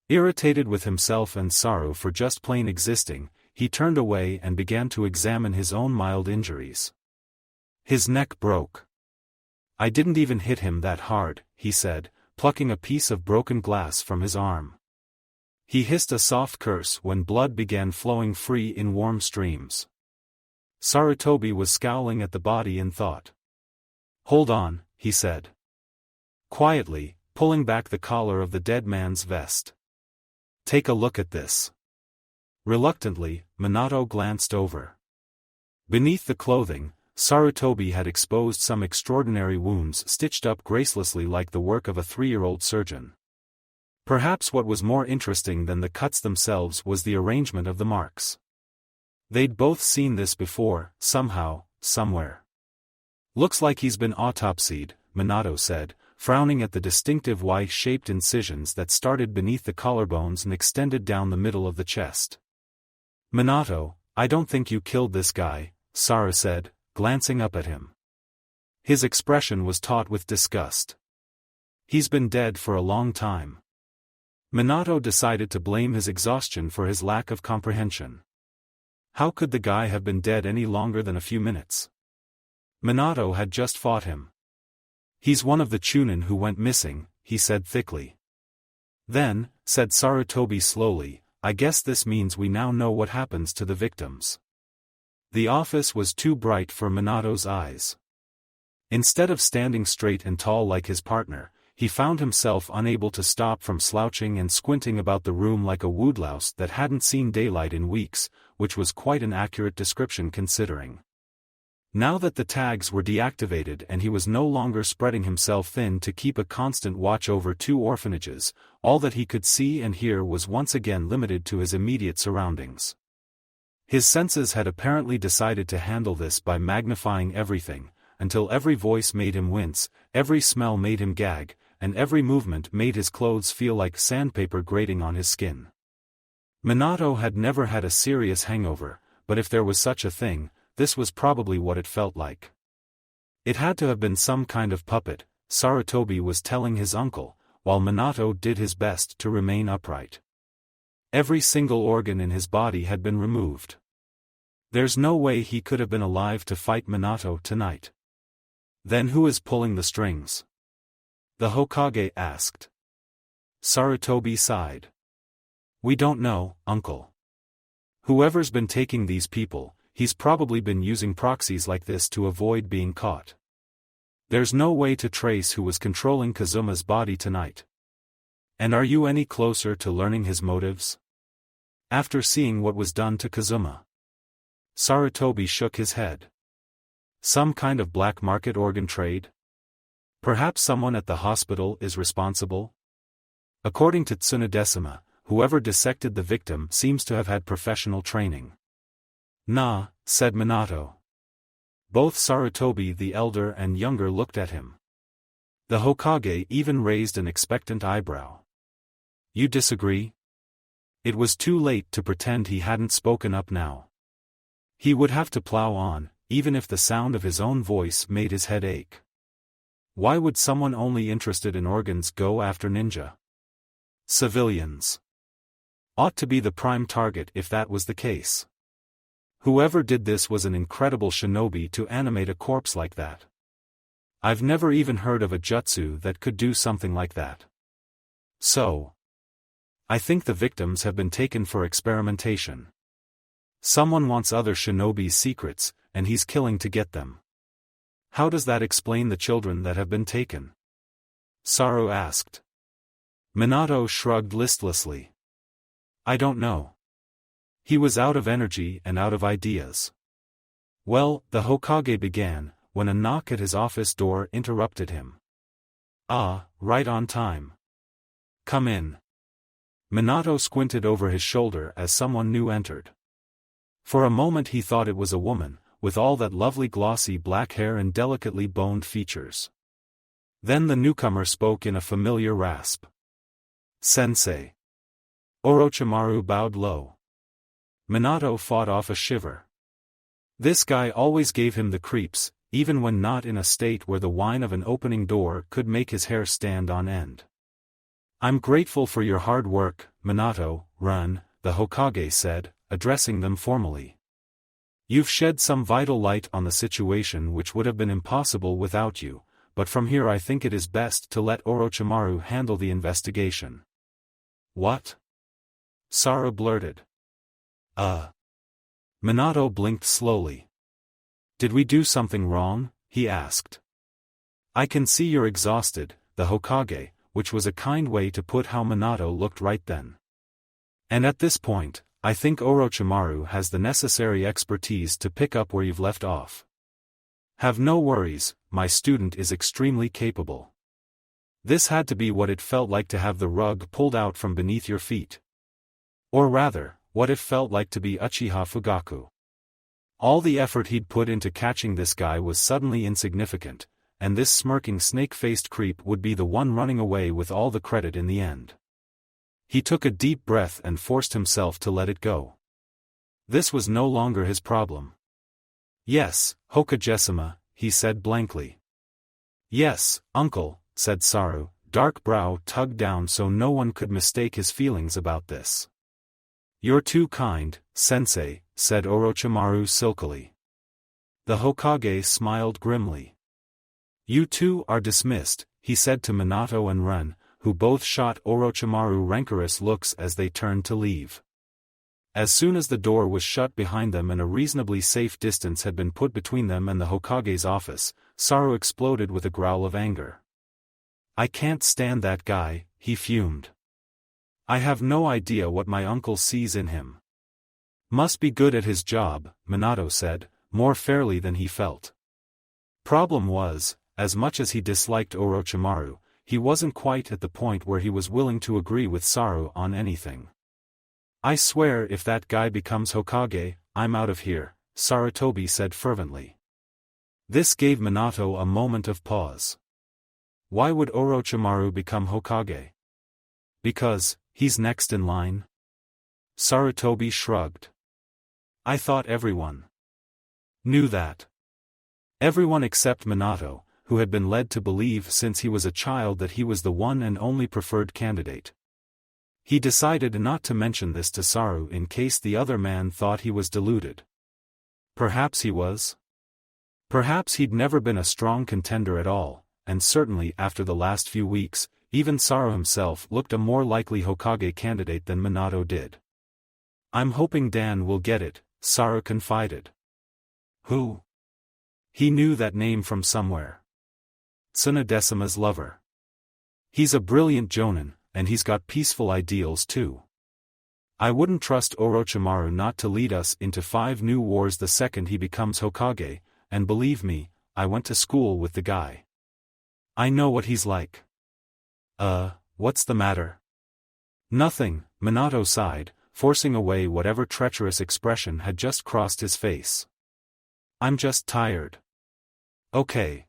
Irritated with himself and Saru for just plain existing, he turned away and began to examine his own mild injuries. His neck broke. I didn't even hit him that hard, he said, plucking a piece of broken glass from his arm. He hissed a soft curse when blood began flowing free in warm streams. Sarutobi was scowling at the body in thought. Hold on, he said. Quietly, pulling back the collar of the dead man's vest. Take a look at this. Reluctantly, Minato glanced over. Beneath the clothing, Sarutobi had exposed some extraordinary wounds stitched up gracelessly like the work of a 3-year-old surgeon. Perhaps what was more interesting than the cuts themselves was the arrangement of the marks. They'd both seen this before, somehow, somewhere. Looks like he's been autopsied, Minato said, frowning at the distinctive Y-shaped incisions that started beneath the collarbones and extended down the middle of the chest. Minato, I don't think you killed this guy, Saru said, glancing up at him. His expression was taut with disgust. He's been dead for a long time. Minato decided to blame his exhaustion for his lack of comprehension. How could the guy have been dead any longer than a few minutes? Minato had just fought him. He's one of the Chunin who went missing, he said thickly. Then, said Sarutobi slowly, I guess this means we now know what happens to the victims. The office was too bright for Minato's eyes. Instead of standing straight and tall like his partner, he found himself unable to stop from slouching and squinting about the room like a woodlouse that hadn't seen daylight in weeks, which was quite an accurate description considering. Now that the tags were deactivated and he was no longer spreading himself thin to keep a constant watch over 2 orphanages, all that he could see and hear was once again limited to his immediate surroundings. His senses had apparently decided to handle this by magnifying everything, until every voice made him wince, every smell made him gag, and every movement made his clothes feel like sandpaper grating on his skin. Minato had never had a serious hangover, but if there was such a thing, this was probably what it felt like. It had to have been some kind of puppet, Sarutobi was telling his uncle, while Minato did his best to remain upright. Every single organ in his body had been removed. There's no way he could have been alive to fight Minato tonight. Then who is pulling the strings? The Hokage asked. Sarutobi sighed. We don't know, uncle. Whoever's been taking these people, he's probably been using proxies like this to avoid being caught. There's no way to trace who was controlling Kazuma's body tonight. And are you any closer to learning his motives? After seeing what was done to Kazuma. Sarutobi shook his head. Some kind of black market organ trade? Perhaps someone at the hospital is responsible? According to Tsunadesima, whoever dissected the victim seems to have had professional training. Nah, said Minato. Both Sarutobi the elder and younger looked at him. The Hokage even raised an expectant eyebrow. You disagree? It was too late to pretend he hadn't spoken up now. He would have to plow on, even if the sound of his own voice made his head ache. Why would someone only interested in organs go after ninja? Civilians ought to be the prime target if that was the case. Whoever did this was an incredible shinobi to animate a corpse like that. I've never even heard of a jutsu that could do something like that. So, I think the victims have been taken for experimentation. Someone wants other shinobi's secrets, and he's killing to get them. How does that explain the children that have been taken? Saru asked. Minato shrugged listlessly. I don't know. He was out of energy and out of ideas. Well, the Hokage began, when a knock at his office door interrupted him. Ah, right on time. Come in. Minato squinted over his shoulder as someone new entered. For a moment he thought it was a woman, with all that lovely glossy black hair and delicately boned features. Then the newcomer spoke in a familiar rasp. Sensei. Orochimaru bowed low. Minato fought off a shiver. This guy always gave him the creeps, even when not in a state where the whine of an opening door could make his hair stand on end. I'm grateful for your hard work, Minato, Run, the Hokage said, addressing them formally. You've shed some vital light on the situation which would have been impossible without you, but from here I think it is best to let Orochimaru handle the investigation. What? Sara blurted. Minato blinked slowly. Did we do something wrong? He asked. I can see you're exhausted, the Hokage, which was a kind way to put how Minato looked right then. And at this point, I think Orochimaru has the necessary expertise to pick up where you've left off. Have no worries, my student is extremely capable. This had to be what it felt like to have the rug pulled out from beneath your feet. Or rather, what it felt like to be Uchiha Fugaku. All the effort he'd put into catching this guy was suddenly insignificant, and this smirking snake-faced creep would be the one running away with all the credit in the end. He took a deep breath and forced himself to let it go. This was no longer his problem. Yes, Hokage-sama, he said blankly. Yes, uncle, said Saru, dark brow tugged down so no one could mistake his feelings about this. You're too kind, sensei, said Orochimaru silkily. The Hokage smiled grimly. You two are dismissed, he said to Minato and Ren, who both shot Orochimaru rancorous looks as they turned to leave. As soon as the door was shut behind them and a reasonably safe distance had been put between them and the Hokage's office, Saru exploded with a growl of anger. I can't stand that guy, he fumed. I have no idea what my uncle sees in him. Must be good at his job, Minato said, more fairly than he felt. Problem was, as much as he disliked Orochimaru, he wasn't quite at the point where he was willing to agree with Saru on anything. I swear if that guy becomes Hokage, I'm out of here, Sarutobi said fervently. This gave Minato a moment of pause. Why would Orochimaru become Hokage? Because, he's next in line? Sarutobi shrugged. I thought everyone knew that. Everyone except Minato, who had been led to believe since he was a child that he was the one and only preferred candidate. He decided not to mention this to Saru in case the other man thought he was deluded. Perhaps he was. Perhaps he'd never been a strong contender at all, and certainly after the last few weeks, even Saru himself looked a more likely Hokage candidate than Minato did. I'm hoping Dan will get it, Saru confided. Who? He knew that name from somewhere. Tsunadesima's lover. He's a brilliant jonin, and he's got peaceful ideals too. I wouldn't trust Orochimaru not to lead us into 5 new wars the second he becomes Hokage, and believe me, I went to school with the guy. I know what he's like. What's the matter? Nothing, Minato sighed, forcing away whatever treacherous expression had just crossed his face. I'm just tired. Okay.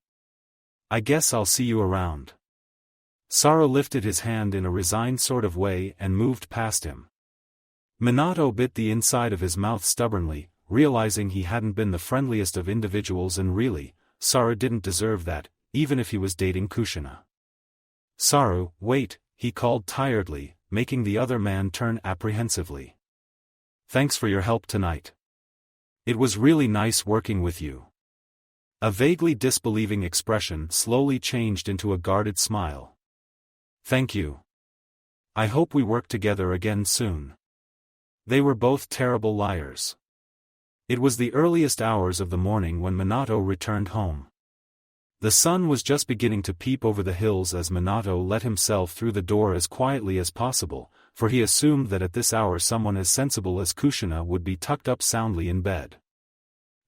I guess I'll see you around. Saru lifted his hand in a resigned sort of way and moved past him. Minato bit the inside of his mouth stubbornly, realizing he hadn't been the friendliest of individuals and really, Saru didn't deserve that, even if he was dating Kushina. Saru, wait, he called tiredly, making the other man turn apprehensively. Thanks for your help tonight. It was really nice working with you. A vaguely disbelieving expression slowly changed into a guarded smile. Thank you. I hope we work together again soon. They were both terrible liars. It was the earliest hours of the morning when Minato returned home. The sun was just beginning to peep over the hills as Minato let himself through the door as quietly as possible, for he assumed that at this hour someone as sensible as Kushina would be tucked up soundly in bed.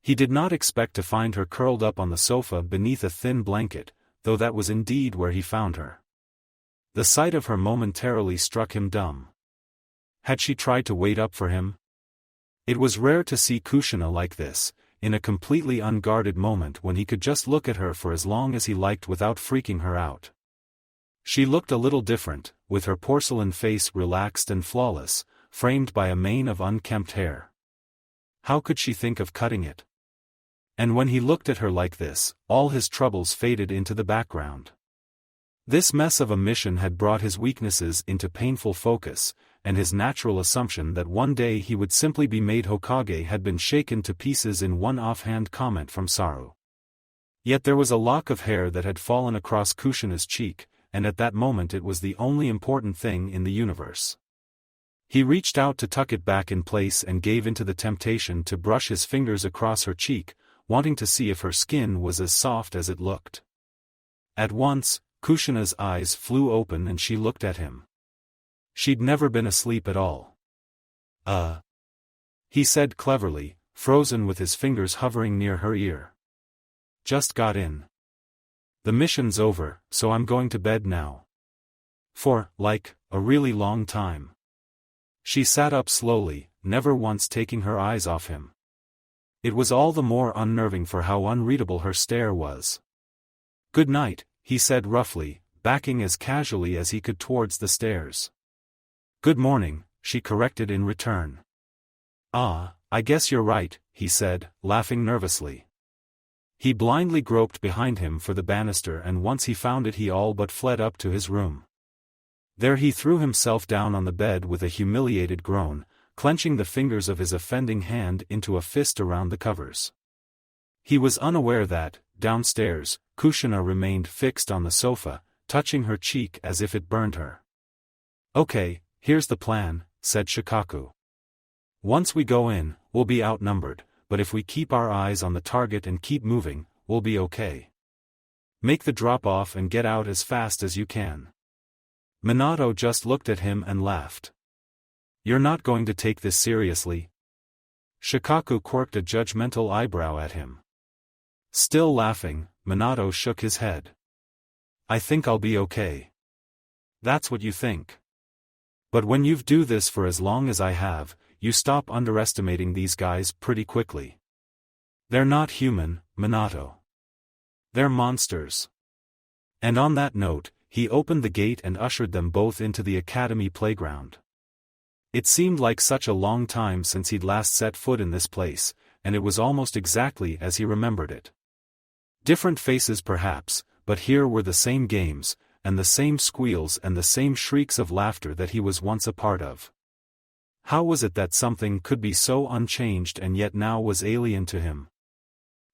He did not expect to find her curled up on the sofa beneath a thin blanket, though that was indeed where he found her. The sight of her momentarily struck him dumb. Had she tried to wait up for him? It was rare to see Kushina like this, in a completely unguarded moment when he could just look at her for as long as he liked without freaking her out. She looked a little different, with her porcelain face relaxed and flawless, framed by a mane of unkempt hair. How could she think of cutting it? And when he looked at her like this, all his troubles faded into the background. This mess of a mission had brought his weaknesses into painful focus, and his natural assumption that one day he would simply be made Hokage had been shaken to pieces in one offhand comment from Saru. Yet there was a lock of hair that had fallen across Kushina's cheek, and at that moment it was the only important thing in the universe. He reached out to tuck it back in place and gave into the temptation to brush his fingers across her cheek, wanting to see if her skin was as soft as it looked. At once, Kushina's eyes flew open and she looked at him. She'd never been asleep at all. He said cleverly, frozen with his fingers hovering near her ear. Just got in. The mission's over, so I'm going to bed now. For, like, a really long time. She sat up slowly, never once taking her eyes off him. It was all the more unnerving for how unreadable her stare was. Good night, he said roughly, backing as casually as he could towards the stairs. Good morning, she corrected in return. I guess you're right, he said, laughing nervously. He blindly groped behind him for the banister and once he found it he all but fled up to his room. There he threw himself down on the bed with a humiliated groan, clenching the fingers of his offending hand into a fist around the covers. He was unaware that, downstairs, Kushina remained fixed on the sofa, touching her cheek as if it burned her. Okay, here's the plan, said Shikaku. Once we go in, we'll be outnumbered, but if we keep our eyes on the target and keep moving, we'll be okay. Make the drop-off and get out as fast as you can. Minato just looked at him and laughed. You're not going to take this seriously? Shikaku quirked a judgmental eyebrow at him. Still laughing, Minato shook his head. I think I'll be okay. That's what you think. But when you've do this for as long as I have, you stop underestimating these guys pretty quickly. They're not human, Minato. They're monsters. And on that note, he opened the gate and ushered them both into the academy playground. It seemed like such a long time since he'd last set foot in this place, and it was almost exactly as he remembered it. Different faces perhaps, but here were the same games, and the same squeals and the same shrieks of laughter that he was once a part of. How was it that something could be so unchanged and yet now was alien to him?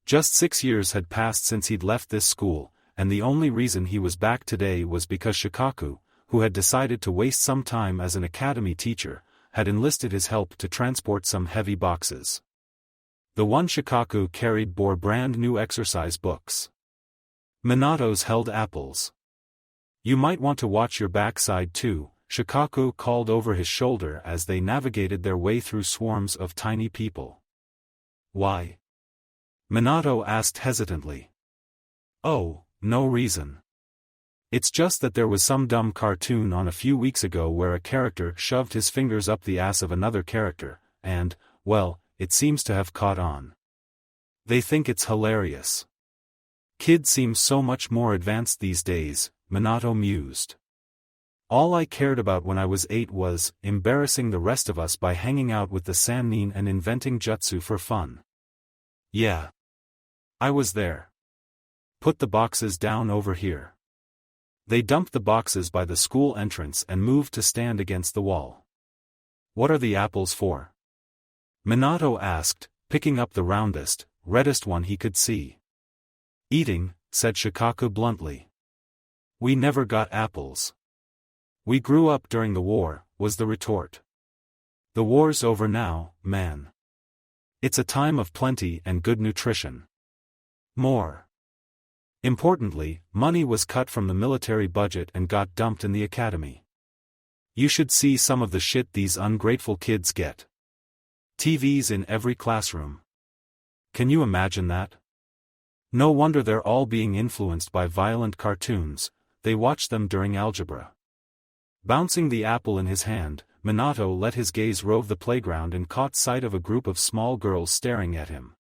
Just 6 years had passed since he'd left this school, and the only reason he was back today was because Shikaku, who had decided to waste some time as an academy teacher, had enlisted his help to transport some heavy boxes. The one Shikaku carried bore brand new exercise books. Minato's held apples. You might want to watch your backside too, Shikaku called over his shoulder as they navigated their way through swarms of tiny people. Why? Minato asked hesitantly. Oh, no reason. It's just that there was some dumb cartoon on a few weeks ago where a character shoved his fingers up the ass of another character, and, well, it seems to have caught on. They think it's hilarious. Kids seem so much more advanced these days, Minato mused. All I cared about when I was 8 was embarrassing the rest of us by hanging out with the Sannin and inventing jutsu for fun. Yeah. I was there. Put the boxes down over here. They dumped the boxes by the school entrance and moved to stand against the wall. What are the apples for? Minato asked, picking up the roundest, reddest one he could see. "Eating," said Shikaku bluntly. "We never got apples." "We grew up during the war," was the retort. "The war's over now, man. It's a time of plenty and good nutrition. More importantly, money was cut from the military budget and got dumped in the academy. You should see some of the shit these ungrateful kids get. TVs in every classroom. Can you imagine that? No wonder they're all being influenced by violent cartoons, they watch them during algebra." Bouncing the apple in his hand, Minato let his gaze rove the playground and caught sight of a group of small girls staring at him.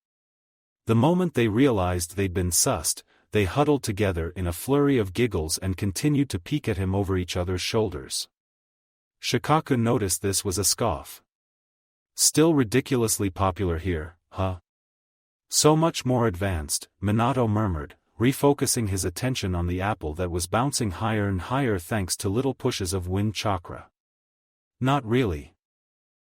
The moment they realized they'd been sussed, they huddled together in a flurry of giggles and continued to peek at him over each other's shoulders. Shikaku noticed this was a scoff. "Still ridiculously popular here, huh? So much more advanced," Minato murmured, refocusing his attention on the apple that was bouncing higher and higher thanks to little pushes of wind chakra. "Not really.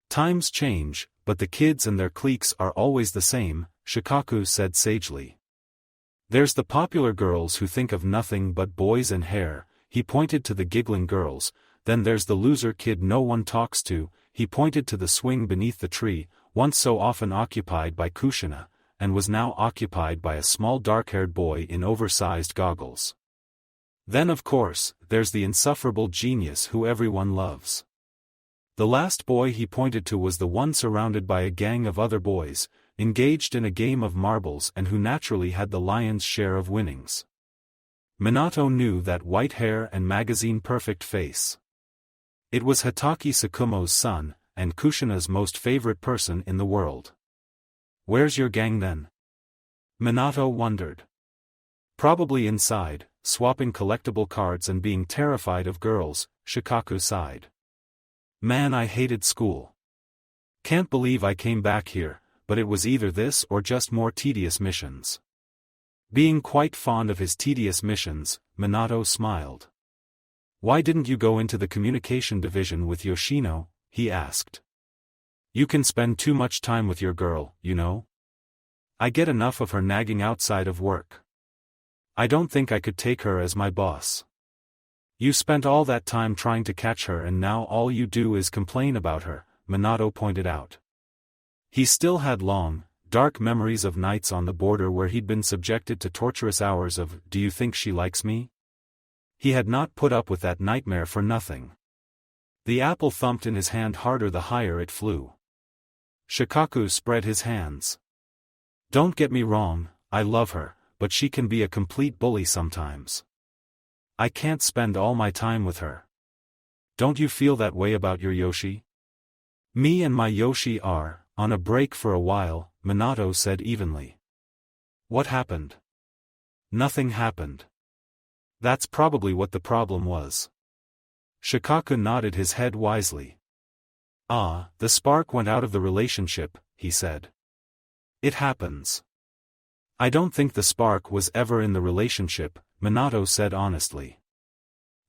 Times change, but the kids and their cliques are always the same," Shikaku said sagely. "There's the popular girls who think of nothing but boys and hair," he pointed to the giggling girls, "then there's the loser kid no one talks to," he pointed to the swing beneath the tree, once so often occupied by Kushina, and was now occupied by a small dark-haired boy in oversized goggles. "Then of course, there's the insufferable genius who everyone loves." The last boy he pointed to was the one surrounded by a gang of other boys, engaged in a game of marbles and who naturally had the lion's share of winnings. Minato knew that white hair and magazine-perfect face. It was Hatake Tsukumo's son, and Kushina's most favorite person in the world. "Where's your gang then?" Minato wondered. "Probably inside, swapping collectible cards and being terrified of girls," Shikaku sighed. "Man, I hated school. Can't believe I came back here, but it was either this or just more tedious missions." Being quite fond of his tedious missions, Minato smiled. "Why didn't you go into the communication division with Yoshino?" he asked. "You can spend too much time with your girl, you know. I get enough of her nagging outside of work. I don't think I could take her as my boss." "You spent all that time trying to catch her and now all you do is complain about her," Minato pointed out. He still had long, dark memories of nights on the border where he'd been subjected to torturous hours of, "Do you think she likes me?" He had not put up with that nightmare for nothing. The apple thumped in his hand harder the higher it flew. Shikaku spread his hands. "Don't get me wrong, I love her, but she can be a complete bully sometimes. I can't spend all my time with her. Don't you feel that way about your Yoshi?" "Me and my Yoshi are on a break for a while," Minato said evenly. "What happened?" "Nothing happened." "That's probably what the problem was." Shikaku nodded his head wisely. "Ah, the spark went out of the relationship," he said. "It happens." "I don't think the spark was ever in the relationship," Minato said honestly.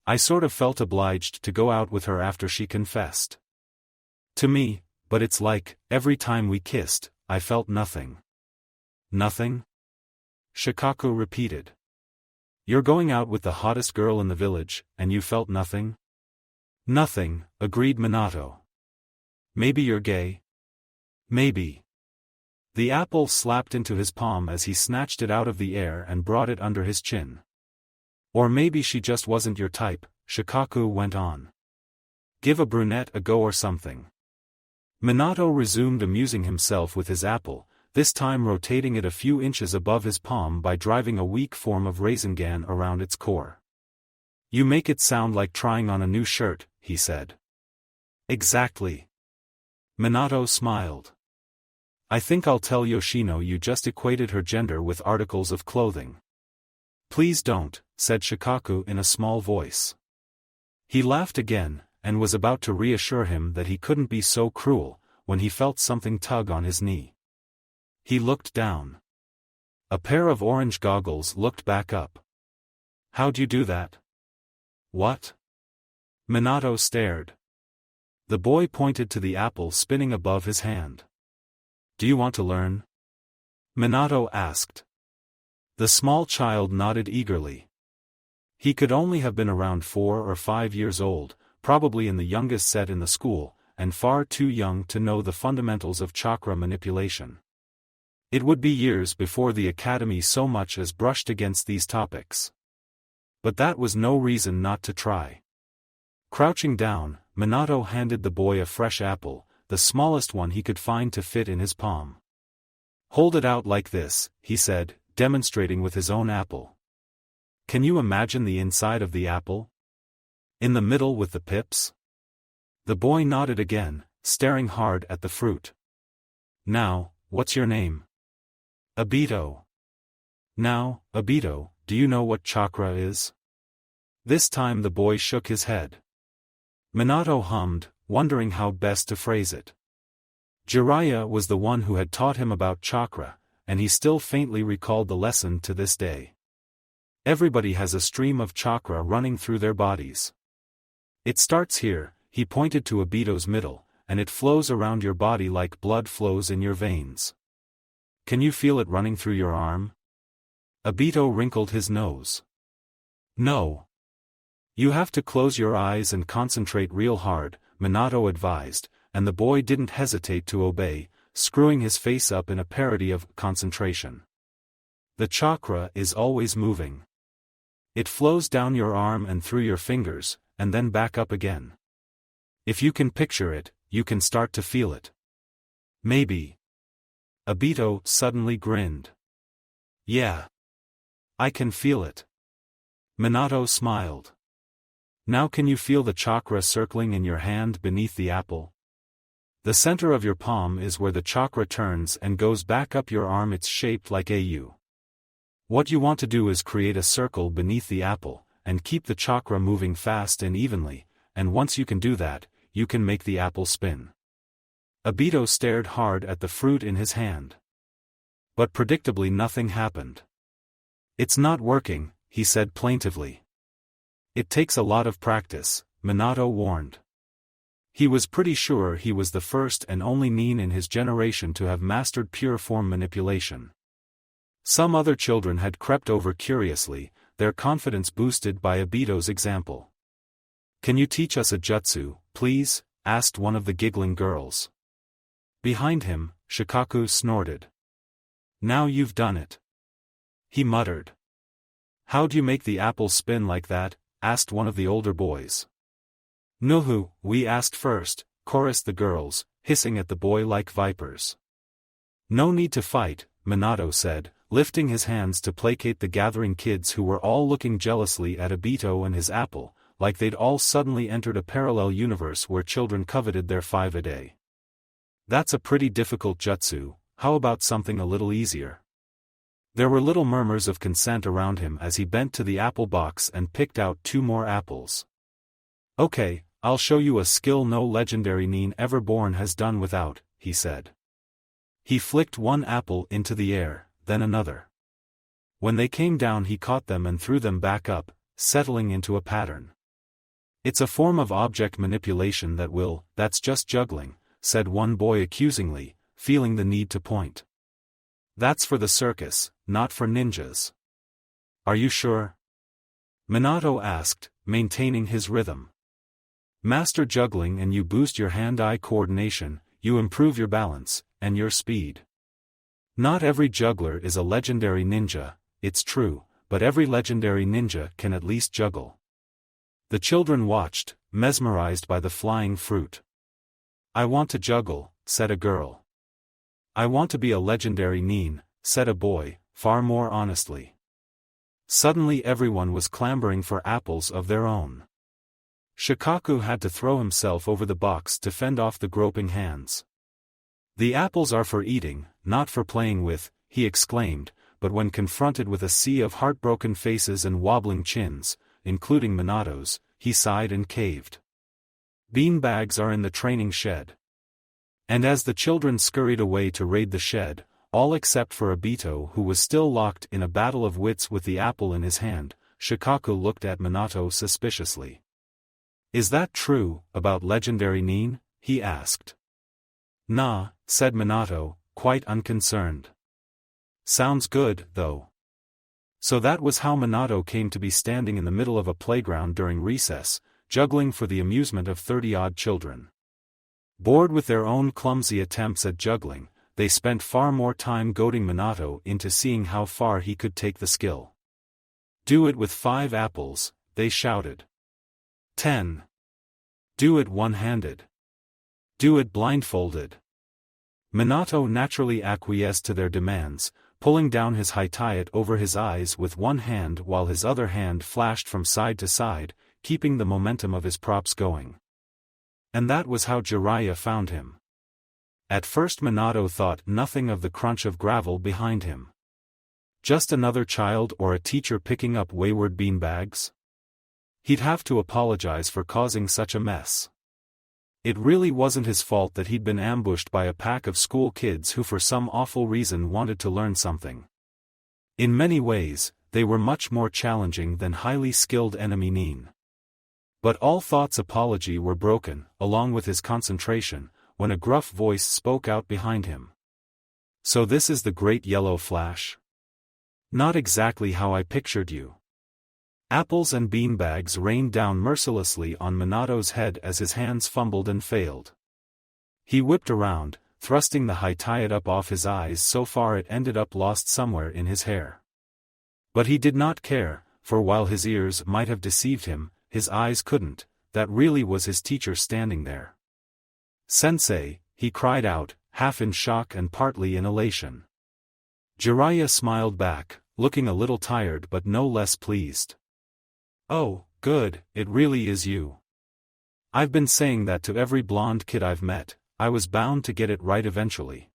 "I sort of felt obliged to go out with her after she confessed to me, but it's like, every time we kissed, I felt nothing." "Nothing?" Shikaku repeated. "You're going out with the hottest girl in the village, and you felt nothing?" "Nothing," agreed Minato. "Maybe you're gay?" "Maybe." The apple slapped into his palm as he snatched it out of the air and brought it under his chin. "Or maybe she just wasn't your type," Shikaku went on. "Give a brunette a go or something." Minato resumed amusing himself with his apple, this time rotating it a few inches above his palm by driving a weak form of raisingan around its core. "You make it sound like trying on a new shirt," he said. "Exactly." Minato smiled. "I think I'll tell Yoshino you just equated her gender with articles of clothing." "Please don't," said Shikaku in a small voice. He laughed again, and was about to reassure him that he couldn't be so cruel, when he felt something tug on his knee. He looked down. A pair of orange goggles looked back up. "How'd you do that?" "What?" Minato stared. The boy pointed to the apple spinning above his hand. Do you want to learn? Minato asked. The small child nodded eagerly. He could only have been around 4 or 5 years old, probably in the youngest set in the school, and far too young to know the fundamentals of chakra manipulation. It would be years before the academy so much as brushed against these topics. But that was no reason not to try. Crouching down, Minato handed the boy a fresh apple, the smallest one he could find to fit in his palm. Hold it out like this, he said, demonstrating with his own apple. Can you imagine the inside of the apple? In the middle with the pips? The boy nodded again, staring hard at the fruit. Now, what's your name? Obito. Now, Obito, do you know what chakra is? This time the boy shook his head. Minato hummed, wondering how best to phrase it. Jiraiya was the one who had taught him about chakra, and he still faintly recalled the lesson to this day. Everybody has a stream of chakra running through their bodies. It starts here, he pointed to Obito's middle, and it flows around your body like blood flows in your veins. Can you feel it running through your arm? Obito wrinkled his nose. No. You have to close your eyes and concentrate real hard, Minato advised, and the boy didn't hesitate to obey, screwing his face up in a parody of concentration. The chakra is always moving. It flows down your arm and through your fingers, and then back up again. If you can picture it, you can start to feel it. Maybe. Obito suddenly grinned. Yeah. I can feel it. Minato smiled. Now can you feel the chakra circling in your hand beneath the apple? The center of your palm is where the chakra turns and goes back up your arm. It's shaped like a U. What you want to do is create a circle beneath the apple, and keep the chakra moving fast and evenly, and once you can do that, you can make the apple spin. Obito stared hard at the fruit in his hand. But predictably nothing happened. It's not working, he said plaintively. It takes a lot of practice, Minato warned. He was pretty sure he was the first and only nin in his generation to have mastered pure form manipulation. Some other children had crept over curiously, their confidence boosted by Obito's example. Can you teach us a jutsu, please? Asked one of the giggling girls. Behind him, Shikaku snorted. Now you've done it. He muttered. How'd you make the apple spin like that? Asked one of the older boys. Nuhu, we asked first, chorused the girls, hissing at the boy like vipers. No need to fight, Minato said, lifting his hands to placate the gathering kids who were all looking jealously at Obito and his apple, like they'd all suddenly entered a parallel universe where children coveted their 5 a day. That's a pretty difficult jutsu, how about something a little easier? There were little murmurs of consent around him as he bent to the apple box and picked out 2 more apples. Okay, I'll show you a skill no legendary nin ever born has done without, he said. He flicked one apple into the air, then another. When they came down he caught them and threw them back up, settling into a pattern. It's a form of object manipulation that's just juggling, said one boy accusingly, feeling the need to point. That's for the circus, not for ninjas. Are you sure? Minato asked, maintaining his rhythm. Master juggling and you boost your hand-eye coordination, you improve your balance, and your speed. Not every juggler is a legendary ninja, it's true, but every legendary ninja can at least juggle. The children watched, mesmerized by the flying fruit. I want to juggle, said a girl. I want to be a legendary nin, said a boy, far more honestly. Suddenly everyone was clamoring for apples of their own. Shikaku had to throw himself over the box to fend off the groping hands. The apples are for eating, not for playing with, he exclaimed, but when confronted with a sea of heartbroken faces and wobbling chins, including Minato's, he sighed and caved. Beanbags are in the training shed. And as the children scurried away to raid the shed, all except for Obito who was still locked in a battle of wits with the apple in his hand, Shikaku looked at Minato suspiciously. Is that true, about legendary nin? He asked. Nah, said Minato, quite unconcerned. Sounds good, though. So that was how Minato came to be standing in the middle of a playground during recess, juggling for the amusement of 30-odd children. Bored with their own clumsy attempts at juggling, they spent far more time goading Minato into seeing how far he could take the skill. Do it with 5 apples, they shouted. 10. Do it one-handed. Do it blindfolded. Minato naturally acquiesced to their demands, pulling down his high-tie over his eyes with one hand while his other hand flashed from side to side, keeping the momentum of his props going. And that was how Jiraiya found him. At first Minato thought nothing of the crunch of gravel behind him. Just another child or a teacher picking up wayward beanbags? He'd have to apologize for causing such a mess. It really wasn't his fault that he'd been ambushed by a pack of school kids who for some awful reason wanted to learn something. In many ways, they were much more challenging than highly skilled enemy Nin. But all thought's apology were broken, along with his concentration, when a gruff voice spoke out behind him. So this is the Great Yellow Flash? Not exactly how I pictured you. Apples and beanbags rained down mercilessly on Minato's head as his hands fumbled and failed. He whipped around, thrusting the high-tie up off his eyes so far it ended up lost somewhere in his hair. But he did not care, for while his ears might have deceived him, his eyes couldn't. That really was his teacher standing there. "Sensei," he cried out, half in shock and partly in elation. Jiraiya smiled back, looking a little tired but no less pleased. "Oh, good, it really is you. I've been saying that to every blonde kid I've met, I was bound to get it right eventually."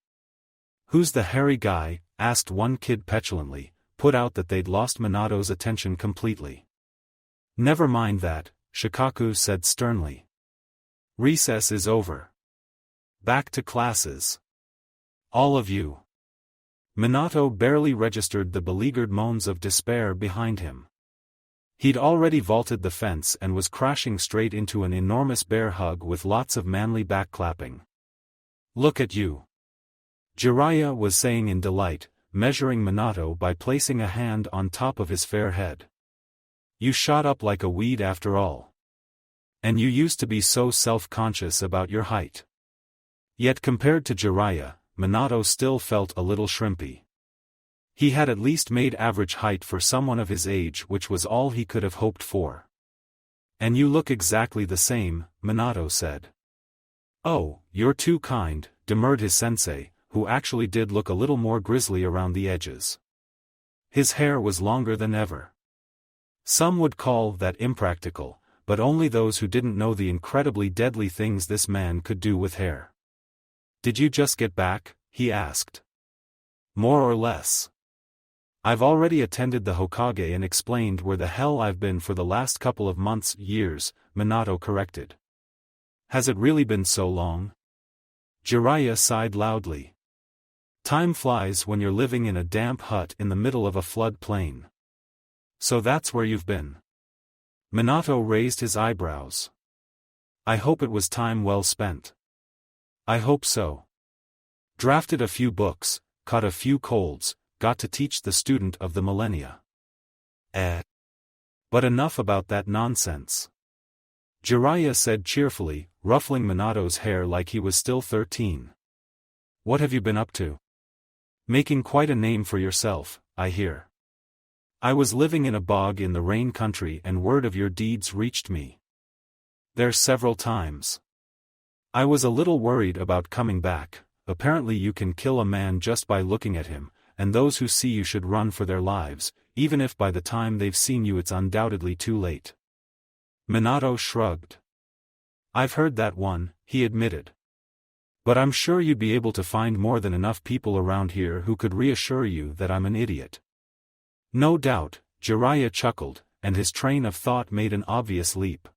"Who's the hairy guy?" asked one kid petulantly, put out that they'd lost Minato's attention completely. "Never mind that," Shikaku said sternly. "Recess is over. Back to classes. All of you." Minato barely registered the beleaguered moans of despair behind him. He'd already vaulted the fence and was crashing straight into an enormous bear hug with lots of manly backclapping. "Look at you," Jiraiya was saying in delight, measuring Minato by placing a hand on top of his fair head. "You shot up like a weed after all. And you used to be so self-conscious about your height." Yet compared to Jiraiya, Minato still felt a little shrimpy. He had at least made average height for someone of his age, which was all he could have hoped for. "And you look exactly the same," Minato said. "Oh, you're too kind," demurred his sensei, who actually did look a little more grizzly around the edges. His hair was longer than ever. Some would call that impractical, but only those who didn't know the incredibly deadly things this man could do with hair. "Did you just get back?" he asked. "More or less. I've already attended the Hokage and explained where the hell I've been for the last couple of months, years," Minato corrected. "Has it really been so long?" Jiraiya sighed loudly. "Time flies when you're living in a damp hut in the middle of a flood plain. So that's where you've been." Minato raised his eyebrows. "I hope it was time well spent." "I hope so. Drafted a few books, caught a few colds, got to teach the student of the millennia. But enough about that nonsense," Jiraiya said cheerfully, ruffling Minato's hair like he was still 13. "What have you been up to? Making quite a name for yourself, I hear. I was living in a bog in the rain country and word of your deeds reached me. There several times. I was a little worried about coming back. Apparently you can kill a man just by looking at him, and those who see you should run for their lives, even if by the time they've seen you it's undoubtedly too late." Minato shrugged. "I've heard that one," he admitted. "But I'm sure you'd be able to find more than enough people around here who could reassure you that I'm an idiot." "No doubt," Jiraiya chuckled, and his train of thought made an obvious leap.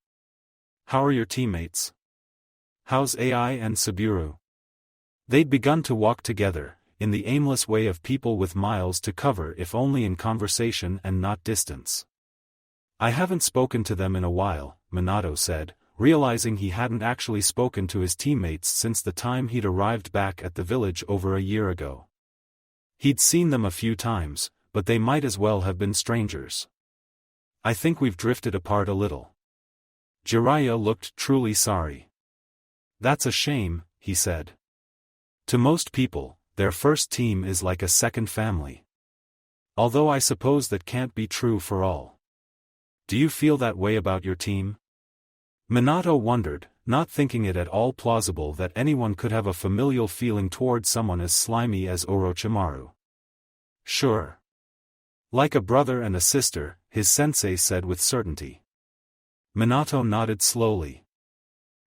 "How are your teammates? How's AI and Saburo?" They'd begun to walk together, in the aimless way of people with miles to cover if only in conversation and not distance. "I haven't spoken to them in a while," Minato said, realizing he hadn't actually spoken to his teammates since the time he'd arrived back at the village over a year ago. He'd seen them a few times, but they might as well have been strangers. I think we've drifted apart a little. Jiraiya looked truly sorry. That's a shame, he said. To most people, their first team is like a second family. Although I suppose that can't be true for all. Do you feel that way about your team? Minato wondered, not thinking it at all plausible that anyone could have a familial feeling toward someone as slimy as Orochimaru. Sure. Like a brother and a sister, his sensei said with certainty. Minato nodded slowly.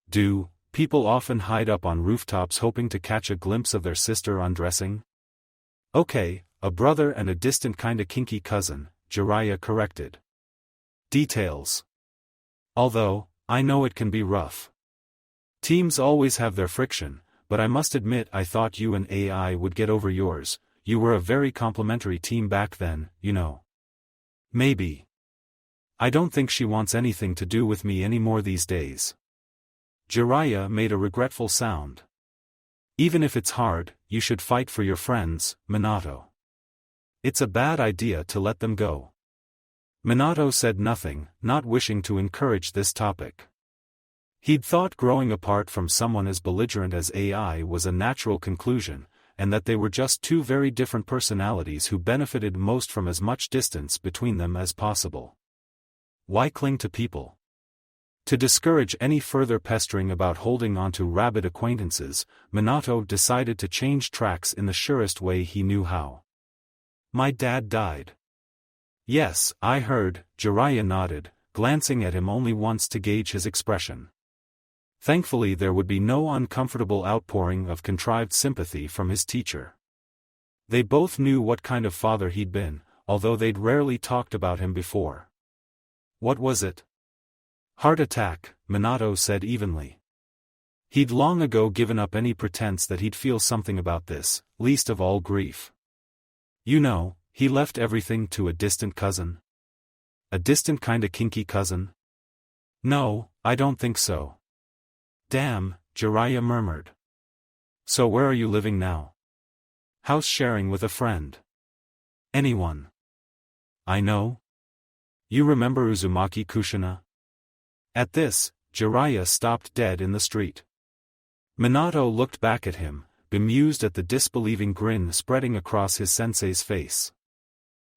Do people often hide up on rooftops hoping to catch a glimpse of their sister undressing? Okay, a brother and a distant kinda kinky cousin, Jiraiya corrected. Details. Although, I know it can be rough. Teams always have their friction, but I must admit I thought you and AI would get over yours. You were a very complimentary team back then, you know. Maybe. I don't think she wants anything to do with me anymore these days. Jiraiya made a regretful sound. Even if it's hard, you should fight for your friends, Minato. It's a bad idea to let them go. Minato said nothing, not wishing to encourage this topic. He'd thought growing apart from someone as belligerent as AI was a natural conclusion, and that they were just two very different personalities who benefited most from as much distance between them as possible. Why cling to people? To discourage any further pestering about holding on to rabid acquaintances, Minato decided to change tracks in the surest way he knew how. My dad died. Yes, I heard, Jiraiya nodded, glancing at him only once to gauge his expression. Thankfully there would be no uncomfortable outpouring of contrived sympathy from his teacher. They both knew what kind of father he'd been, although they'd rarely talked about him before. What was it? Heart attack, Minato said evenly. He'd long ago given up any pretense that he'd feel something about this, least of all grief. You know, he left everything to a distant cousin. A distant kinda kinky cousin? No, I don't think so. Damn, Jiraiya murmured. So where are you living now? House sharing with a friend. Anyone? I know. You remember Uzumaki Kushina? At this, Jiraiya stopped dead in the street. Minato looked back at him, bemused at the disbelieving grin spreading across his sensei's face.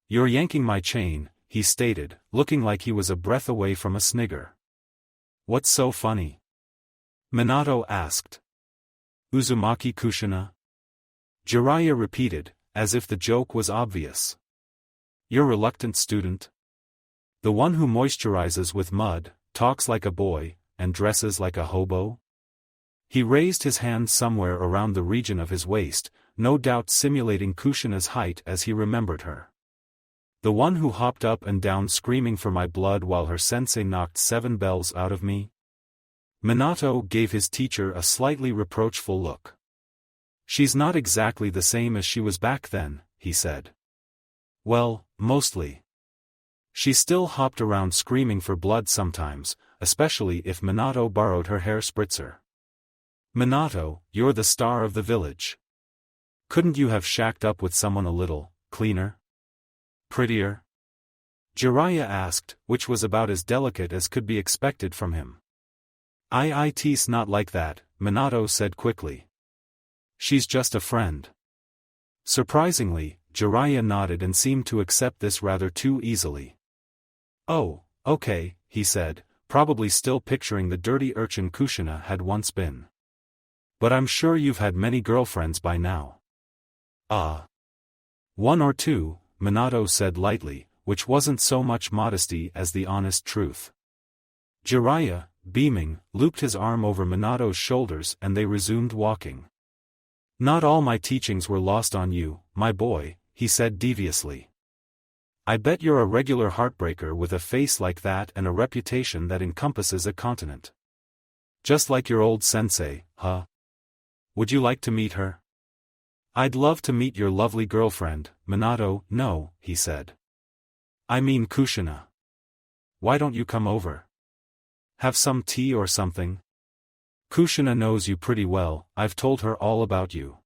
You're yanking my chain, he stated, looking like he was a breath away from a snigger. What's so funny? Minato asked. Uzumaki Kushina? Jiraiya repeated, as if the joke was obvious. Your reluctant student? The one who moisturizes with mud, talks like a boy, and dresses like a hobo? He raised his hand somewhere around the region of his waist, no doubt simulating Kushina's height as he remembered her. The one who hopped up and down screaming for my blood while her sensei knocked 7 bells out of me? Minato gave his teacher a slightly reproachful look. She's not exactly the same as she was back then, he said. Well, mostly. She still hopped around screaming for blood sometimes, especially if Minato borrowed her hair spritzer. Minato, you're the star of the village. Couldn't you have shacked up with someone a little cleaner? Prettier? Jiraiya asked, which was about as delicate as could be expected from him. It's not like that, Minato said quickly. She's just a friend. Surprisingly, Jiraiya nodded and seemed to accept this rather too easily. Oh, okay, he said, probably still picturing the dirty urchin Kushina had once been. But I'm sure you've had many girlfriends by now. One or two, Minato said lightly, which wasn't so much modesty as the honest truth. Jiraiya, beaming, looped his arm over Minato's shoulders and they resumed walking. Not all my teachings were lost on you, my boy, he said deviously. I bet you're a regular heartbreaker with a face like that and a reputation that encompasses a continent. Just like your old sensei, huh? Would you like to meet her? I'd love to meet your lovely girlfriend, Minato. No, he said. I mean Kushina. Why don't you come over? Have some tea or something? Kushina knows you pretty well, I've told her all about you.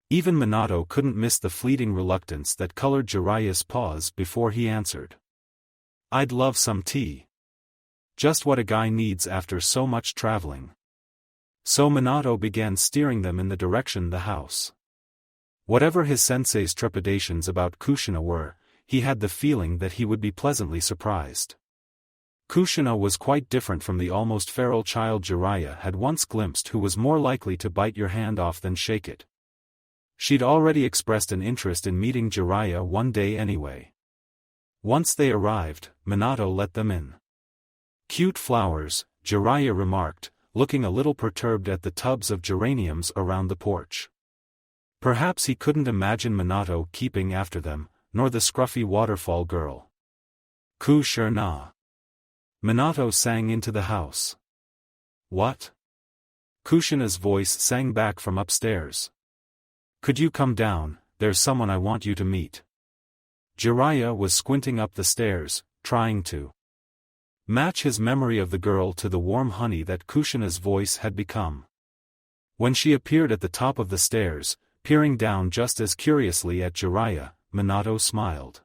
Even Minato couldn't miss the fleeting reluctance that colored Jiraiya's pause before he answered. I'd love some tea. Just what a guy needs after so much traveling. So Minato began steering them in the direction the house. Whatever his sensei's trepidations about Kushina were, he had the feeling that he would be pleasantly surprised. Kushina was quite different from the almost feral child Jiraiya had once glimpsed, who was more likely to bite your hand off than shake it. She'd already expressed an interest in meeting Jiraiya one day anyway. Once they arrived, Minato let them in. Cute flowers, Jiraiya remarked, looking a little perturbed at the tubs of geraniums around the porch. Perhaps he couldn't imagine Minato keeping after them, nor the scruffy waterfall girl. Kushina. Minato sang into the house. What? Kushina's voice sang back from upstairs. Could you come down, there's someone I want you to meet. Jiraiya was squinting up the stairs, trying to match his memory of the girl to the warm honey that Kushina's voice had become. When she appeared at the top of the stairs, peering down just as curiously at Jiraiya, Minato smiled.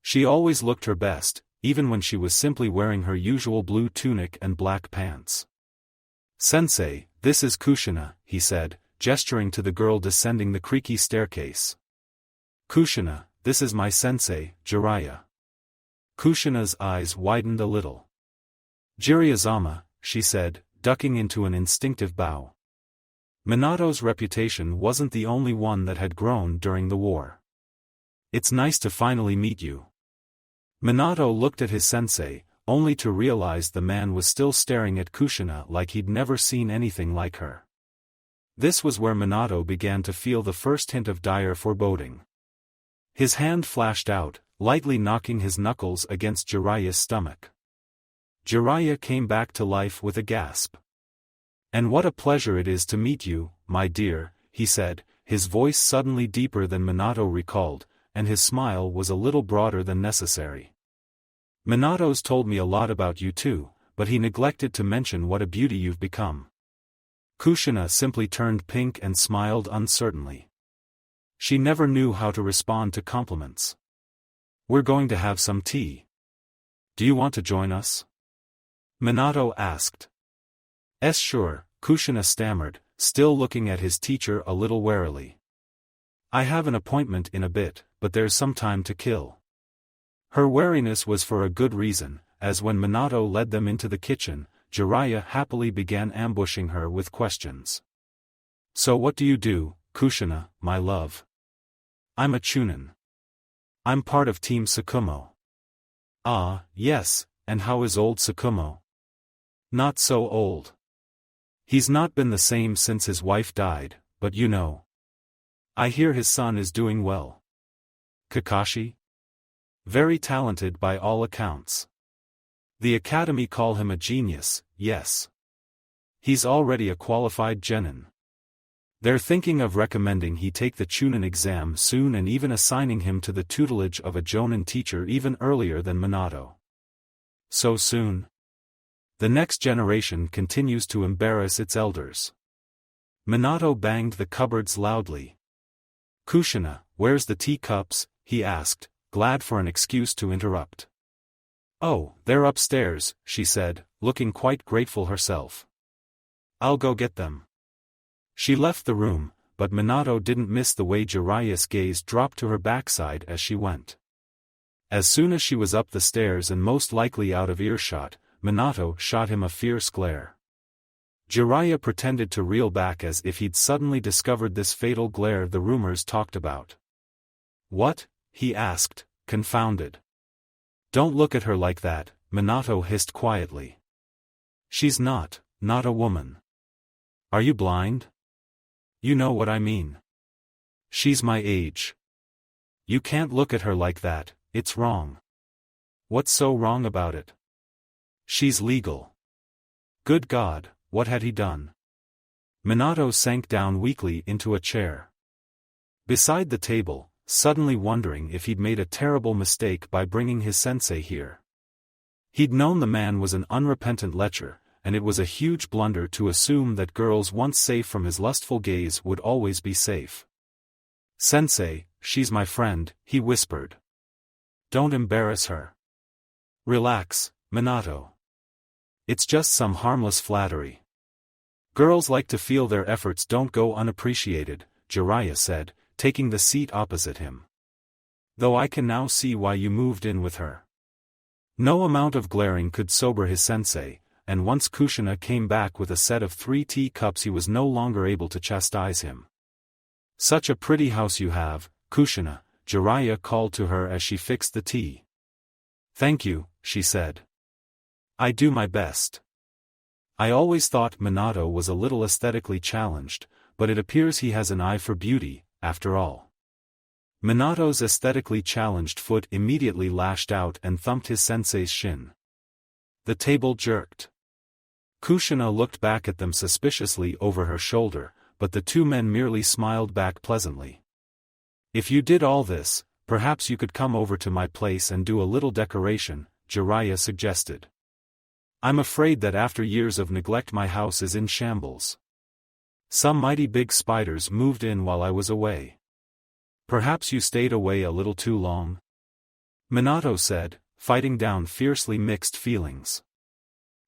She always looked her best, even when she was simply wearing her usual blue tunic and black pants. Sensei, this is Kushina, he said, gesturing to the girl descending the creaky staircase. Kushina, this is my sensei, Jiraiya. Kushina's eyes widened a little. Jiraiya-sama, she said, ducking into an instinctive bow. Minato's reputation wasn't the only one that had grown during the war. It's nice to finally meet you. Minato looked at his sensei, only to realize the man was still staring at Kushina like he'd never seen anything like her. This was where Minato began to feel the first hint of dire foreboding. His hand flashed out, lightly knocking his knuckles against Jiraiya's stomach. Jiraiya came back to life with a gasp. And what a pleasure it is to meet you, my dear, he said, his voice suddenly deeper than Minato recalled, and his smile was a little broader than necessary. Minato's told me a lot about you too, but he neglected to mention what a beauty you've become. Kushina simply turned pink and smiled uncertainly. She never knew how to respond to compliments. We're going to have some tea. Do you want to join us? Minato asked. Sure, Kushina stammered, still looking at his teacher a little warily. I have an appointment in a bit, but there's some time to kill. Her wariness was for a good reason, as when Minato led them into the kitchen, Jiraiya happily began ambushing her with questions. So what do you do, Kushina, my love? I'm a Chunin. I'm part of Team Tsukumo. Ah, yes, and how is old Tsukumo? Not so old. He's not been the same since his wife died, but you know. I hear his son is doing well. Kakashi? Very talented by all accounts. The academy call him a genius, yes. He's already a qualified genin. They're thinking of recommending he take the Chunin exam soon and even assigning him to the tutelage of a Jonin teacher even earlier than Minato. So soon? The next generation continues to embarrass its elders. Minato banged the cupboards loudly. Kushina, where's the teacups? He asked, glad for an excuse to interrupt. Oh, they're upstairs, she said, looking quite grateful herself. I'll go get them. She left the room, but Minato didn't miss the way Jiraiya's gaze dropped to her backside as she went. As soon as she was up the stairs and most likely out of earshot, Minato shot him a fierce glare. Jiraiya pretended to reel back as if he'd suddenly discovered this fatal glare the rumors talked about. What? He asked, confounded. Don't look at her like that, Minato hissed quietly. She's not a woman. Are you blind? You know what I mean. She's my age. You can't look at her like that, it's wrong. What's so wrong about it? She's legal. Good God, what had he done? Minato sank down weakly into a chair. Beside the table, suddenly wondering if he'd made a terrible mistake by bringing his sensei here. He'd known the man was an unrepentant lecher, and it was a huge blunder to assume that girls once safe from his lustful gaze would always be safe. "Sensei, she's my friend," he whispered. "Don't embarrass her. Relax, Minato. It's just some harmless flattery. Girls like to feel their efforts don't go unappreciated," Jiraiya said, taking the seat opposite him. "Though I can now see why you moved in with her." No amount of glaring could sober his sensei, and once Kushina came back with a set of 3 tea cups he was no longer able to chastise him. "Such a pretty house you have, Kushina," Jiraiya called to her as she fixed the tea. "Thank you," she said. "I do my best." I always thought Minato was a little aesthetically challenged, but it appears he has an eye for beauty, after all. Minato's aesthetically challenged foot immediately lashed out and thumped his sensei's shin. The table jerked. Kushina looked back at them suspiciously over her shoulder, but the two men merely smiled back pleasantly. "If you did all this, perhaps you could come over to my place and do a little decoration," Jiraiya suggested. "I'm afraid that after years of neglect my house is in shambles. Some mighty big spiders moved in while I was away." "Perhaps you stayed away a little too long?" Minato said, fighting down fiercely mixed feelings.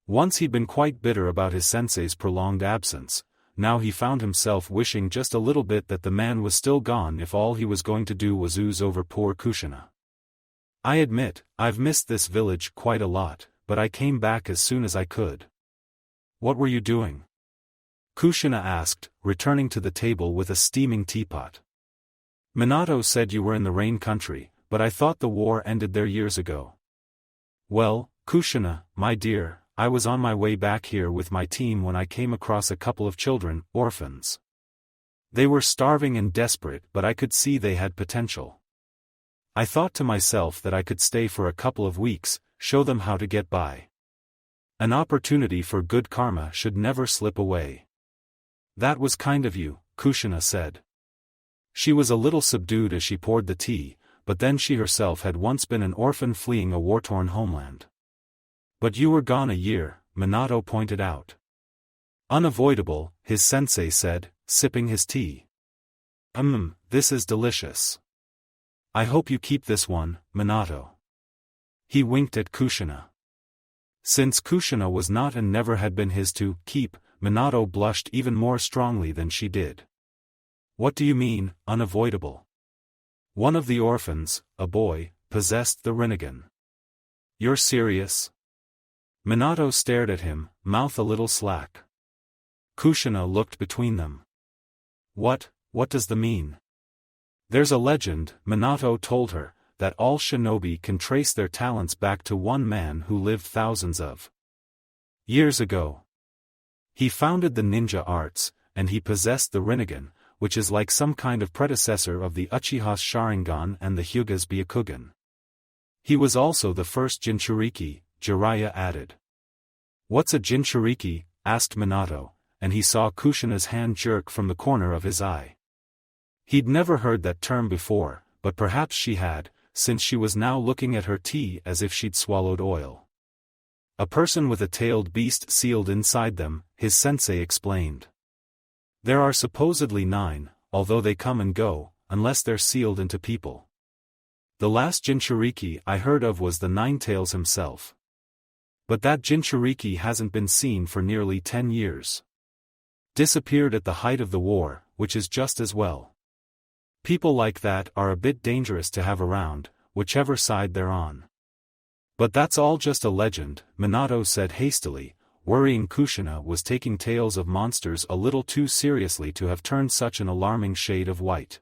Once he'd been quite bitter about his sensei's prolonged absence, now he found himself wishing just a little bit that the man was still gone if all he was going to do was ooze over poor Kushina. "I admit, I've missed this village quite a lot, but I came back as soon as I could." "What were you doing?" Kushina asked, returning to the table with a steaming teapot. "Minato said you were in the Rain Country, but I thought the war ended there years ago." "Well, Kushina, my dear, I was on my way back here with my team when I came across a couple of children, orphans. They were starving and desperate, but I could see they had potential. I thought to myself that I could stay for a couple of weeks, show them how to get by. An opportunity for good karma should never slip away." "That was kind of you," Kushina said. She was a little subdued as she poured the tea, but then she herself had once been an orphan fleeing a war-torn homeland. "But you were gone a year," Minato pointed out. "Unavoidable," his sensei said, sipping his tea. This is delicious. I hope you keep this one, Minato." He winked at Kushina. Since Kushina was not and never had been his to keep, Minato blushed even more strongly than she did. "What do you mean, unavoidable?" "One of the orphans, a boy, possessed the Rinnegan." "You're serious?" Minato stared at him, mouth a little slack. Kushina looked between them. What does the mean?" "There's a legend," Minato told her, "that all shinobi can trace their talents back to one man who lived thousands of years ago. He founded the ninja arts, and he possessed the Rinnegan, which is like some kind of predecessor of the Uchiha's Sharingan and the Hyuga's Byakugan. He was also the first Jinchuriki," Jiraiya added. "What's a Jinchuriki?" asked Minato, and he saw Kushina's hand jerk from the corner of his eye. He'd never heard that term before, but perhaps she had, since she was now looking at her tea as if she'd swallowed oil. "A person with a tailed beast sealed inside them," his sensei explained. "There are supposedly 9, although they come and go, unless they're sealed into people. The last Jinchuriki I heard of was the Ninetails himself. But that Jinchuriki hasn't been seen for nearly 10 years. Disappeared at the height of the war, which is just as well. People like that are a bit dangerous to have around, whichever side they're on." "But that's all just a legend," Minato said hastily, worrying Kushina was taking tales of monsters a little too seriously to have turned such an alarming shade of white.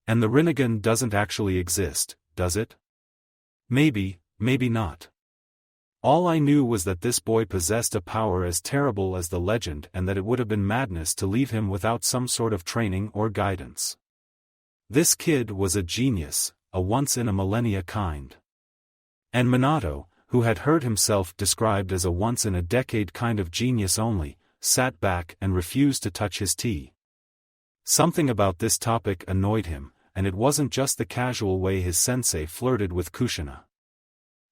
"And the Rinnegan doesn't actually exist, does it?" Maybe not. All I knew was that this boy possessed a power as terrible as the legend and that it would have been madness to leave him without some sort of training or guidance. This kid was a genius, a once-in-a-millennia kind." And Minato, who had heard himself described as a once-in-a-decade kind of genius only, sat back and refused to touch his tea. Something about this topic annoyed him, and it wasn't just the casual way his sensei flirted with Kushina.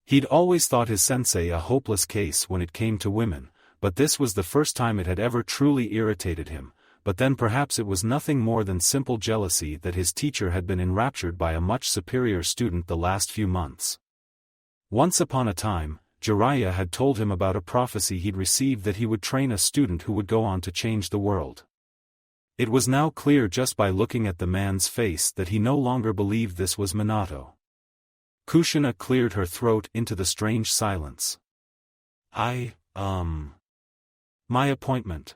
He'd always thought his sensei a hopeless case when it came to women, but this was the first time it had ever truly irritated him, but then perhaps it was nothing more than simple jealousy that his teacher had been enraptured by a much superior student the last few months. Once upon a time, Jiraiya had told him about a prophecy he'd received that he would train a student who would go on to change the world. It was now clear just by looking at the man's face that he no longer believed this was Minato. Kushina cleared her throat into the strange silence. My appointment.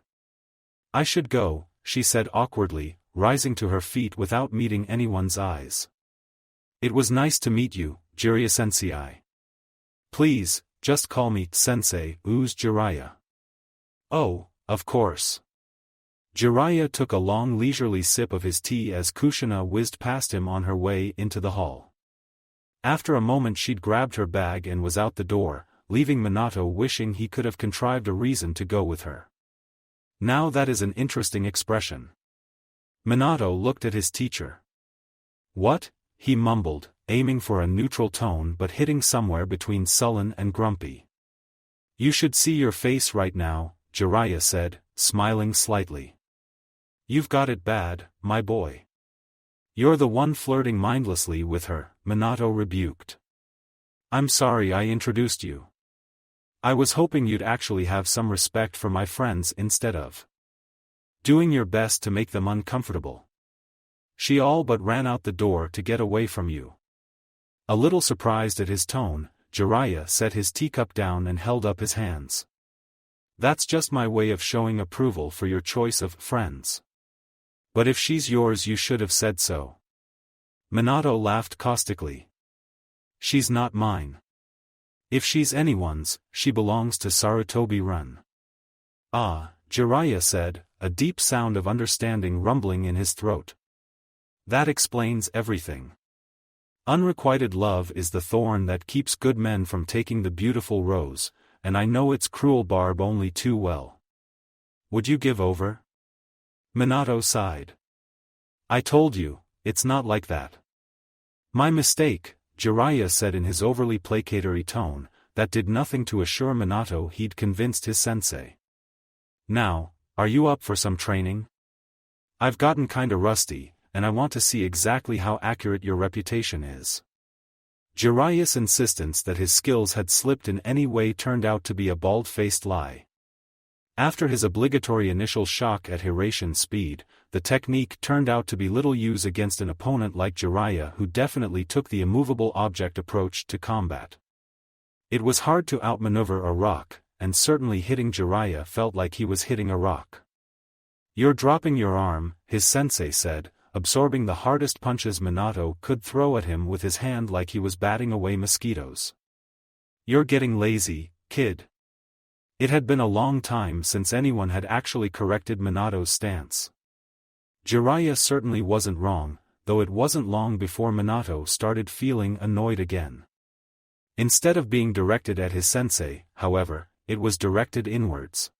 I should go, she said awkwardly, rising to her feet without meeting anyone's eyes. It was nice to meet you, Jiraiya-sensei. Please, just call me Sensei, oozed Jiraiya. Oh, of course. Jiraiya took a long leisurely sip of his tea as Kushina whizzed past him on her way into the hall. After a moment she'd grabbed her bag and was out the door, leaving Minato wishing he could have contrived a reason to go with her. Now that is an interesting expression. Minato looked at his teacher. What? He mumbled, aiming for a neutral tone but hitting somewhere between sullen and grumpy. You should see your face right now, Jiraiya said, smiling slightly. You've got it bad, my boy. You're the one flirting mindlessly with her, Minato rebuked. I'm sorry I introduced you. I was hoping you'd actually have some respect for my friends instead of doing your best to make them uncomfortable. She all but ran out the door to get away from you. A little surprised at his tone, Jiraiya set his teacup down and held up his hands. That's just my way of showing approval for your choice of friends. But if she's yours you should have said so. Minato laughed caustically. She's not mine. If she's anyone's, she belongs to Sarutobi Run. Ah, Jiraiya said, a deep sound of understanding rumbling in his throat. That explains everything. Unrequited love is the thorn that keeps good men from taking the beautiful rose, and I know its cruel barb only too well. Would you give over? Minato sighed. I told you, it's not like that. My mistake, Jiraiya said in his overly placatory tone, that did nothing to assure Minato he'd convinced his sensei. Now, are you up for some training? I've gotten kinda rusty, and I want to see exactly how accurate your reputation is. Jiraiya's insistence that his skills had slipped in any way turned out to be a bald-faced lie. After his obligatory initial shock at Hiratian speed, the technique turned out to be little use against an opponent like Jiraiya who definitely took the immovable object approach to combat. It was hard to outmaneuver a rock, and certainly hitting Jiraiya felt like he was hitting a rock. You're dropping your arm, his sensei said, absorbing the hardest punches Minato could throw at him with his hand like he was batting away mosquitoes. You're getting lazy, kid. It had been a long time since anyone had actually corrected Minato's stance. Jiraiya certainly wasn't wrong, though it wasn't long before Minato started feeling annoyed again. Instead of being directed at his sensei, however, it was directed inwards.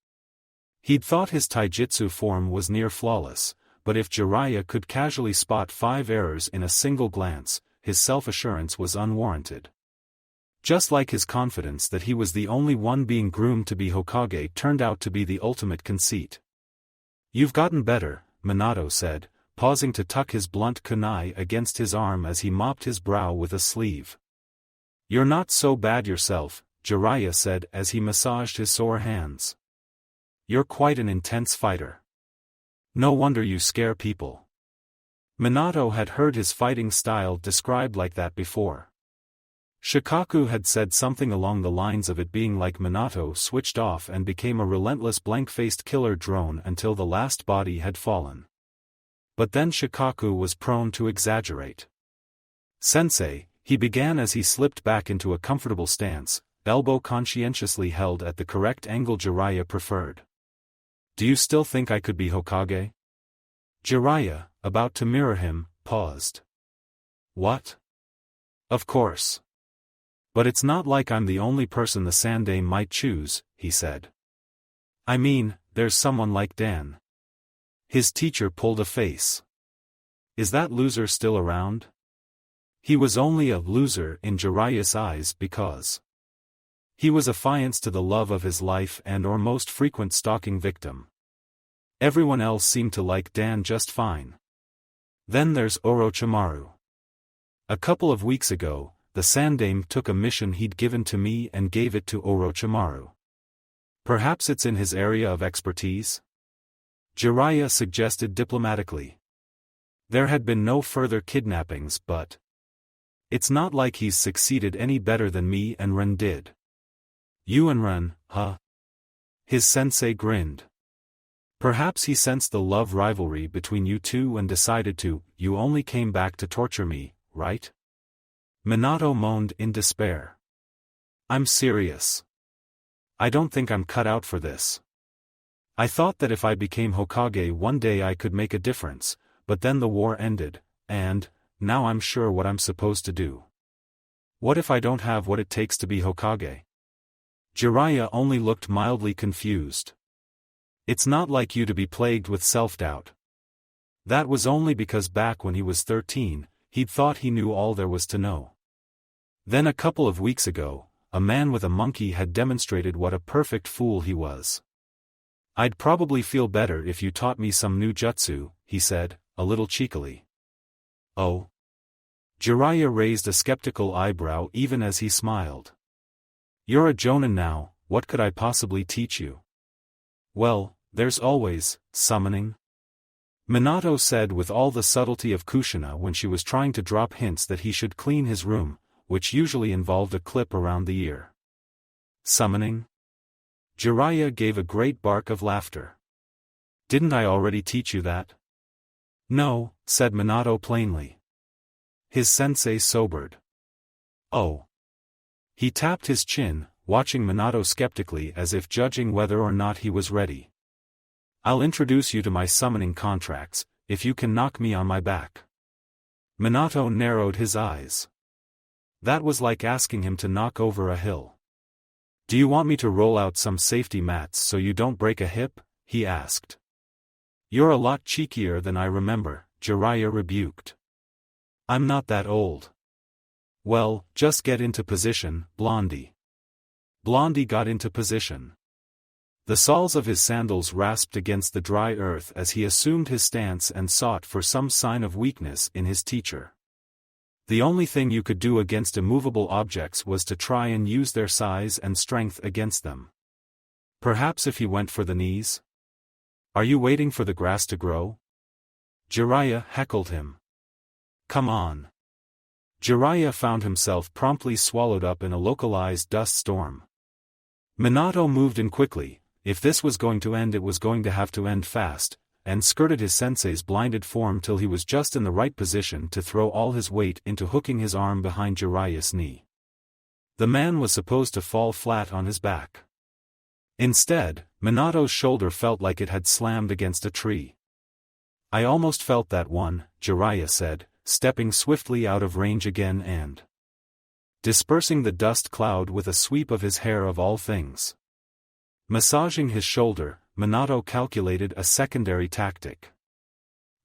He'd thought his taijutsu form was near flawless, but if Jiraiya could casually spot 5 errors in a single glance, his self-assurance was unwarranted. Just like his confidence that he was the only one being groomed to be Hokage turned out to be the ultimate conceit. You've gotten better, Minato said, pausing to tuck his blunt kunai against his arm as he mopped his brow with a sleeve. You're not so bad yourself, Jiraiya said as he massaged his sore hands. You're quite an intense fighter. No wonder you scare people. Minato had heard his fighting style described like that before. Shikaku had said something along the lines of it being like Minato switched off and became a relentless blank-faced killer drone until the last body had fallen. But then Shikaku was prone to exaggerate. Sensei, he began as he slipped back into a comfortable stance, elbow conscientiously held at the correct angle Jiraiya preferred. Do you still think I could be Hokage? Jiraiya, about to mirror him, paused. What? Of course. But it's not like I'm the only person the Sandaime might choose, he said. I mean, there's someone like Dan. His teacher pulled a face. Is that loser still around? He was only a loser in Jiraiya's eyes because he was affianced to the love of his life and or most frequent stalking victim. Everyone else seemed to like Dan just fine. Then there's Orochimaru. A couple of weeks ago, the Sandaime took a mission he'd given to me and gave it to Orochimaru. Perhaps it's in his area of expertise? Jiraiya suggested diplomatically. There had been no further kidnappings but it's not like he's succeeded any better than me and Ren did. You and Ren, huh? His sensei grinned. Perhaps he sensed the love rivalry between you two and decided to, you only came back to torture me, right? Minato moaned in despair. I'm serious. I don't think I'm cut out for this. I thought that if I became Hokage one day I could make a difference, but then the war ended, and now I'm sure what I'm supposed to do. What if I don't have what it takes to be Hokage? Jiraiya only looked mildly confused. It's not like you to be plagued with self-doubt. That was only because back when he was 13, he'd thought he knew all there was to know. Then a couple of weeks ago, a man with a monkey had demonstrated what a perfect fool he was. I'd probably feel better if you taught me some new jutsu, he said, a little cheekily. Oh? Jiraiya raised a skeptical eyebrow even as he smiled. You're a jonin now, what could I possibly teach you? Well, there's always summoning. Minato said with all the subtlety of Kushina when she was trying to drop hints that he should clean his room, which usually involved a clip around the ear. Summoning? Jiraiya gave a great bark of laughter. Didn't I already teach you that? No, said Minato plainly. His sensei sobered. Oh. He tapped his chin, watching Minato skeptically as if judging whether or not he was ready. I'll introduce you to my summoning contracts, if you can knock me on my back. Minato narrowed his eyes. That was like asking him to knock over a hill. Do you want me to roll out some safety mats so you don't break a hip? He asked. You're a lot cheekier than I remember, Jiraiya rebuked. I'm not that old. Well, just get into position, Blondie. Blondie got into position. The soles of his sandals rasped against the dry earth as he assumed his stance and sought for some sign of weakness in his teacher. The only thing you could do against immovable objects was to try and use their size and strength against them. Perhaps if he went for the knees? Are you waiting for the grass to grow? Jiraiya heckled him. Come on. Jiraiya found himself promptly swallowed up in a localized dust storm. Minato moved in quickly, if this was going to end it was going to have to end fast, and skirted his sensei's blinded form till he was just in the right position to throw all his weight into hooking his arm behind Jiraiya's knee. The man was supposed to fall flat on his back. Instead, Minato's shoulder felt like it had slammed against a tree. I almost felt that one, Jiraiya said, stepping swiftly out of range again and dispersing the dust cloud with a sweep of his hair of all things. Massaging his shoulder, Minato calculated a secondary tactic.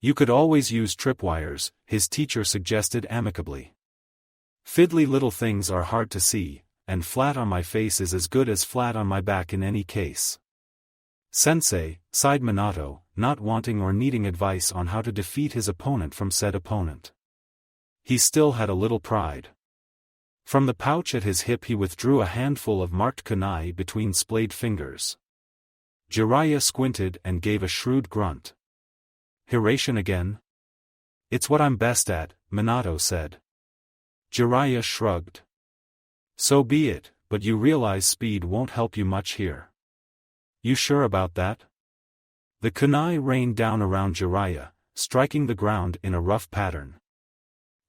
You could always use tripwires, his teacher suggested amicably. Fiddly little things are hard to see, and flat on my face is as good as flat on my back in any case. Sensei, sighed Minato, not wanting or needing advice on how to defeat his opponent from said opponent. He still had a little pride. From the pouch at his hip he withdrew a handful of marked kunai between splayed fingers. Jiraiya squinted and gave a shrewd grunt. Hiration again? It's what I'm best at, Minato said. Jiraiya shrugged. So be it, but you realize speed won't help you much here. You sure about that? The kunai rained down around Jiraiya, striking the ground in a rough pattern.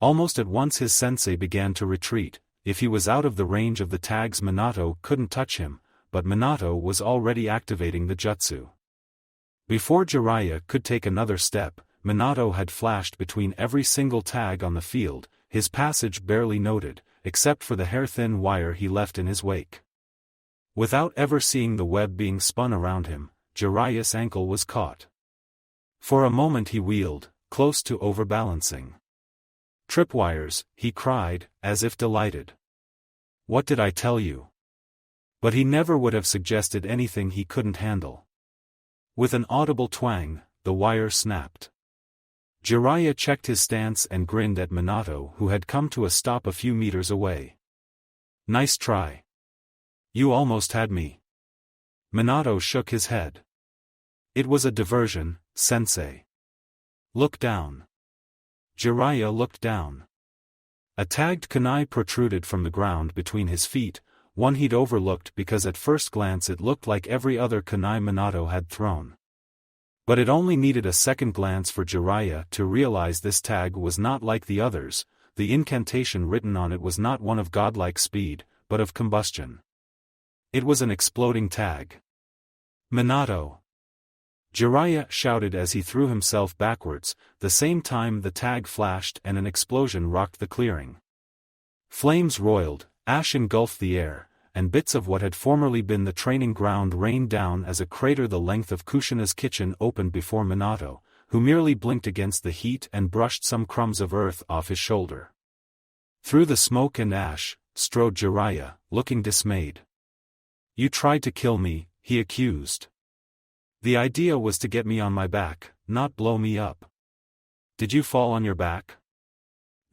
Almost at once his sensei began to retreat. If he was out of the range of the tags Minato couldn't touch him, but Minato was already activating the jutsu. Before Jiraiya could take another step, Minato had flashed between every single tag on the field, his passage barely noted, except for the hair-thin wire he left in his wake. Without ever seeing the web being spun around him, Jiraiya's ankle was caught. For a moment he wheeled, close to overbalancing. Tripwires, he cried, as if delighted. What did I tell you? But he never would have suggested anything he couldn't handle. With an audible twang, the wire snapped. Jiraiya checked his stance and grinned at Minato, who had come to a stop a few meters away. Nice try. You almost had me. Minato shook his head. It was a diversion, sensei. Look down. Jiraiya looked down. A tagged kunai protruded from the ground between his feet, one he'd overlooked because at first glance it looked like every other kunai Minato had thrown. But it only needed a second glance for Jiraiya to realize this tag was not like the others. The incantation written on it was not one of godlike speed, but of combustion. It was an exploding tag. Minato! Jiraiya shouted as he threw himself backwards, the same time the tag flashed and an explosion rocked the clearing. Flames roiled, ash engulfed the air, and bits of what had formerly been the training ground rained down as a crater the length of Kushina's kitchen opened before Minato, who merely blinked against the heat and brushed some crumbs of earth off his shoulder. Through the smoke and ash, strode Jiraiya, looking dismayed. You tried to kill me, he accused. The idea was to get me on my back, not blow me up. Did you fall on your back?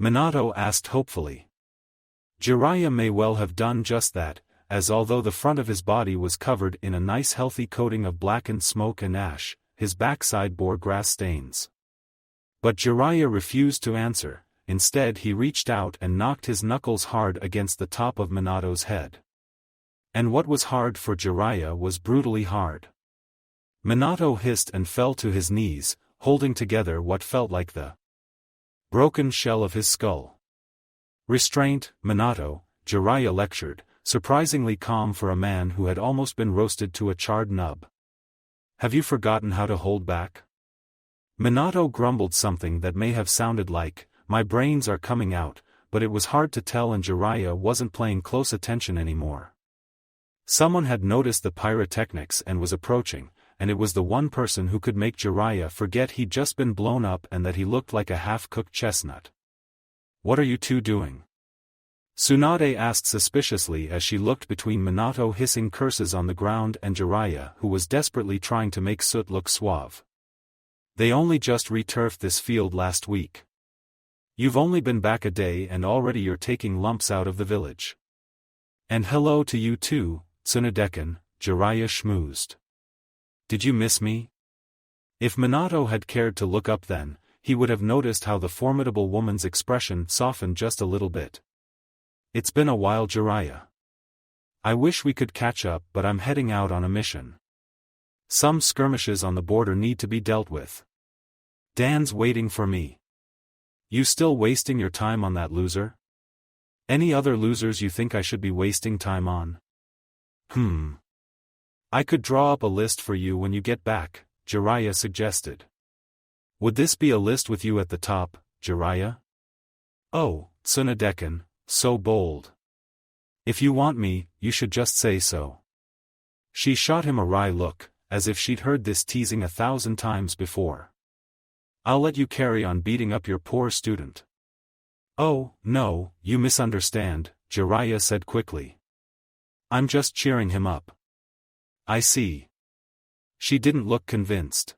Minato asked hopefully. Jiraiya may well have done just that, as although the front of his body was covered in a nice healthy coating of blackened smoke and ash, his backside bore grass stains. But Jiraiya refused to answer. Instead he reached out and knocked his knuckles hard against the top of Minato's head. And what was hard for Jiraiya was brutally hard. Minato hissed and fell to his knees, holding together what felt like the broken shell of his skull. Restraint, Minato, Jiraiya lectured, surprisingly calm for a man who had almost been roasted to a charred nub. Have you forgotten how to hold back? Minato grumbled something that may have sounded like, my brains are coming out, but it was hard to tell and Jiraiya wasn't paying close attention anymore. Someone had noticed the pyrotechnics and was approaching, and it was the one person who could make Jiraiya forget he'd just been blown up and that he looked like a half-cooked chestnut. What are you two doing? Tsunade asked suspiciously as she looked between Minato hissing curses on the ground and Jiraiya who was desperately trying to make Soot look suave. They only just returfed this field last week. You've only been back a day and already you're taking lumps out of the village. And hello to you too, Tsunade-kun, Jiraiya schmoozed. Did you miss me? If Minato had cared to look up then, he would have noticed how the formidable woman's expression softened just a little bit. It's been a while, Jiraiya. I wish we could catch up, but I'm heading out on a mission. Some skirmishes on the border need to be dealt with. Dan's waiting for me. You still wasting your time on that loser? Any other losers you think I should be wasting time on? I could draw up a list for you when you get back, Jiraiya suggested. Would this be a list with you at the top, Jiraiya? Oh, Tsunade-kun, so bold. If you want me, you should just say so. She shot him a wry look, as if she'd heard this teasing 1,000 times before. I'll let you carry on beating up your poor student. Oh, no, you misunderstand, Jiraiya said quickly. I'm just cheering him up. I see. She didn't look convinced.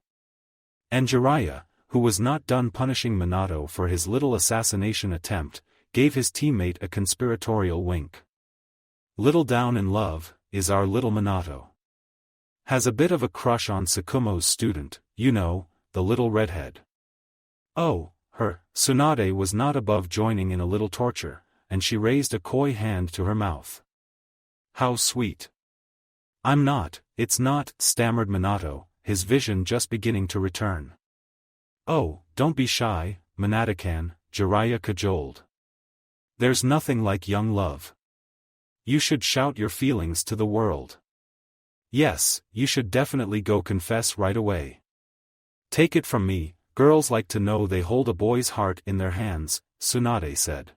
And Jiraiya, who was not done punishing Minato for his little assassination attempt, gave his teammate a conspiratorial wink. Little down in love, is our little Minato. Has a bit of a crush on Tsukumo's student, you know, the little redhead. Oh, her, Tsunade was not above joining in a little torture, and she raised a coy hand to her mouth. How sweet. I'm not, it's not, stammered Minato, his vision just beginning to return. Oh, don't be shy, Minato-kun, Jiraiya cajoled. There's nothing like young love. You should shout your feelings to the world. Yes, you should definitely go confess right away. Take it from me, girls like to know they hold a boy's heart in their hands, Tsunade said.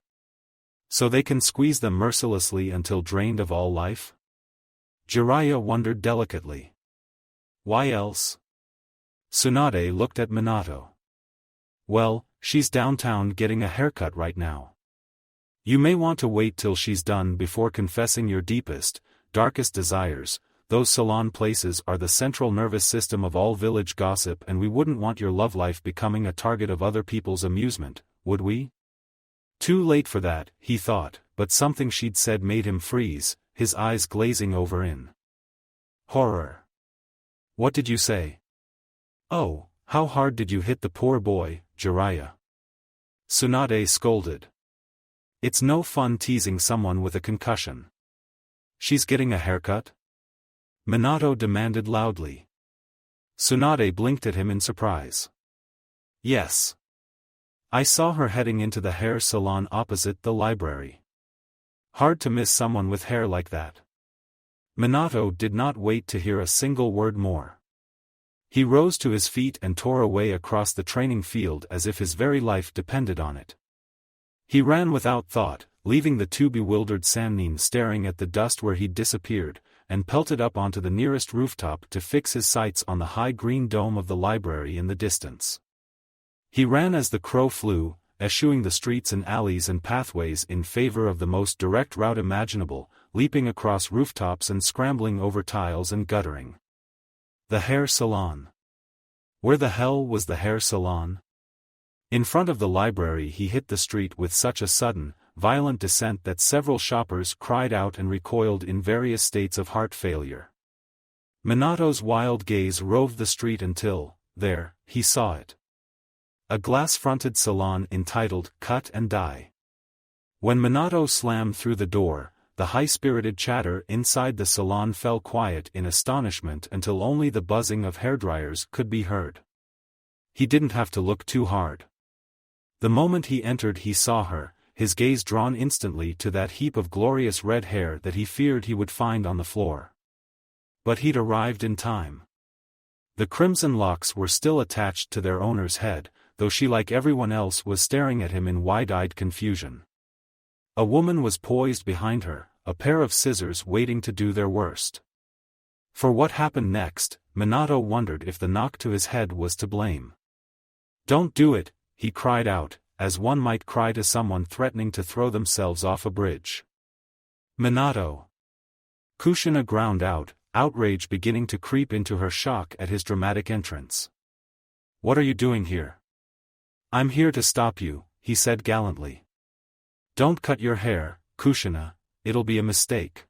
So they can squeeze them mercilessly until drained of all life? Jiraiya wondered delicately. Why else? Tsunade looked at Minato. Well, she's downtown getting a haircut right now. You may want to wait till she's done before confessing your deepest, darkest desires. Those salon places are the central nervous system of all village gossip, and we wouldn't want your love life becoming a target of other people's amusement, would we? Too late for that, he thought, but something she'd said made him freeze, his eyes glazing over in horror. What did you say? Oh, how hard did you hit the poor boy, Jiraiya? Tsunade scolded. It's no fun teasing someone with a concussion. She's getting a haircut? Minato demanded loudly. Tsunade blinked at him in surprise. Yes. I saw her heading into the hair salon opposite the library. Hard to miss someone with hair like that. Minato did not wait to hear a single word more. He rose to his feet and tore away across the training field as if his very life depended on it. He ran without thought, leaving the two bewildered Sannin staring at the dust where he'd disappeared, and pelted up onto the nearest rooftop to fix his sights on the high green dome of the library in the distance. He ran as the crow flew, eschewing the streets and alleys and pathways in favor of the most direct route imaginable, leaping across rooftops and scrambling over tiles and guttering. The hair salon. Where the hell was the hair salon? In front of the library he hit the street with such a sudden, violent descent that several shoppers cried out and recoiled in various states of heart failure. Minato's wild gaze roved the street until, there, he saw it. A glass-fronted salon entitled Cut and Dye. When Minato slammed through the door, the high-spirited chatter inside the salon fell quiet in astonishment until only the buzzing of hairdryers could be heard. He didn't have to look too hard. The moment he entered he saw her, his gaze drawn instantly to that heap of glorious red hair that he feared he would find on the floor. But he'd arrived in time. The crimson locks were still attached to their owner's head, though she, like everyone else, was staring at him in wide-eyed confusion. A woman was poised behind her, a pair of scissors waiting to do their worst. For what happened next, Minato wondered if the knock to his head was to blame. "Don't do it," he cried out, as one might cry to someone threatening to throw themselves off a bridge. Minato. Kushina ground out, outrage beginning to creep into her shock at his dramatic entrance. "What are you doing here?" "I'm here to stop you," he said gallantly. "Don't cut your hair, Kushina, it'll be a mistake.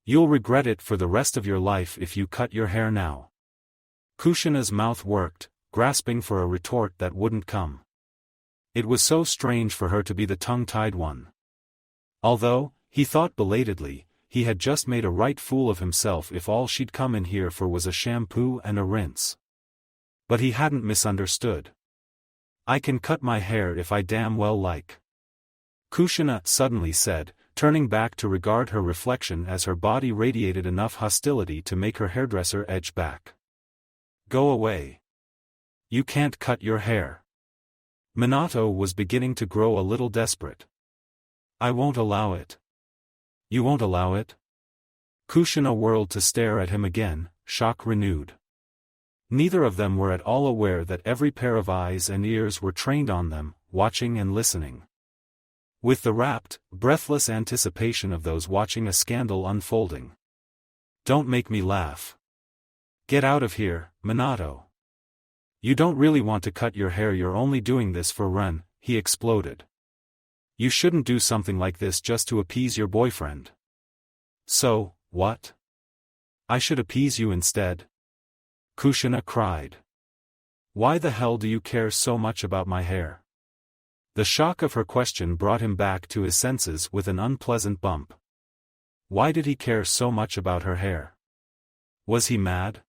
You'll regret it for the rest of your life if you cut your hair now." Kushina's mouth worked, grasping for a retort that wouldn't come. It was so strange for her to be the tongue-tied one. Although, he thought belatedly, he had just made a right fool of himself if all she'd come in here for was a shampoo and a rinse. But he hadn't misunderstood. "I can cut my hair if I damn well like," Kushina suddenly said, turning back to regard her reflection as her body radiated enough hostility to make her hairdresser edge back. "Go away. You can't cut your hair." Minato was beginning to grow a little desperate. "I won't allow it." "You won't allow it?" Kushina whirled to stare at him again, shock renewed. Neither of them were at all aware that every pair of eyes and ears were trained on them, watching and listening. With the rapt, breathless anticipation of those watching a scandal unfolding. "Don't make me laugh. Get out of here, Minato. You don't really want to cut your hair, you're only doing this for Ren," he exploded. "You shouldn't do something like this just to appease your boyfriend." "So, what? I should appease you instead?" Kushina cried. "Why the hell do you care so much about my hair?" The shock of her question brought him back to his senses with an unpleasant bump. Why did he care so much about her hair? Was he mad?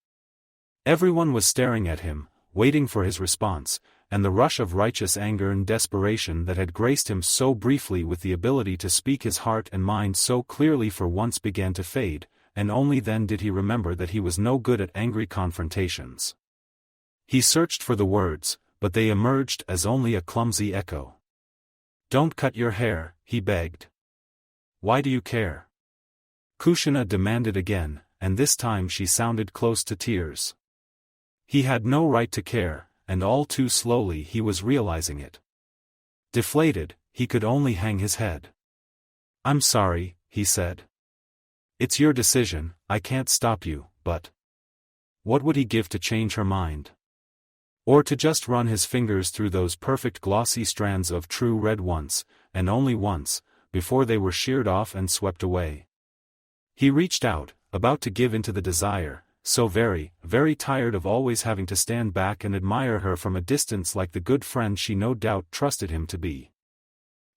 Everyone was staring at him, waiting for his response, and the rush of righteous anger and desperation that had graced him so briefly with the ability to speak his heart and mind so clearly for once began to fade, and only then did he remember that he was no good at angry confrontations. He searched for the words, but they emerged as only a clumsy echo. "Don't cut your hair," he begged. "Why do you care?" Kushina demanded again, and this time she sounded close to tears. He had no right to care, and all too slowly he was realizing it. Deflated, he could only hang his head. "I'm sorry," he said. "It's your decision, I can't stop you, but..." What would he give to change her mind? Or to just run his fingers through those perfect glossy strands of true red once, and only once, before they were sheared off and swept away? He reached out, about to give in to the desire, so very, very tired of always having to stand back and admire her from a distance like the good friend she no doubt trusted him to be.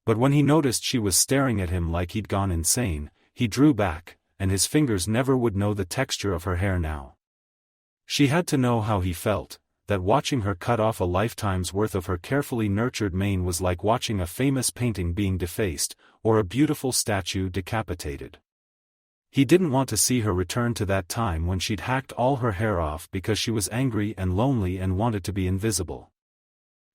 But when he noticed she was staring at him like he'd gone insane, he drew back, and his fingers never would know the texture of her hair now. She had to know how he felt, that watching her cut off a lifetime's worth of her carefully nurtured mane was like watching a famous painting being defaced, or a beautiful statue decapitated. He didn't want to see her return to that time when she'd hacked all her hair off because she was angry and lonely and wanted to be invisible.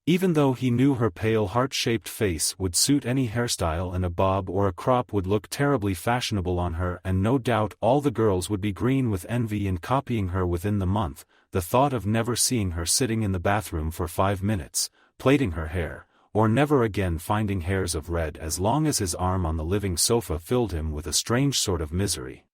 Even though he knew her pale heart-shaped face would suit any hairstyle and a bob or a crop would look terribly fashionable on her and no doubt all the girls would be green with envy and copying her within the month, the thought of never seeing her sitting in the bathroom for 5 minutes, plaiting her hair, or never again finding hairs of red as long as his arm on the living sofa filled him with a strange sort of misery.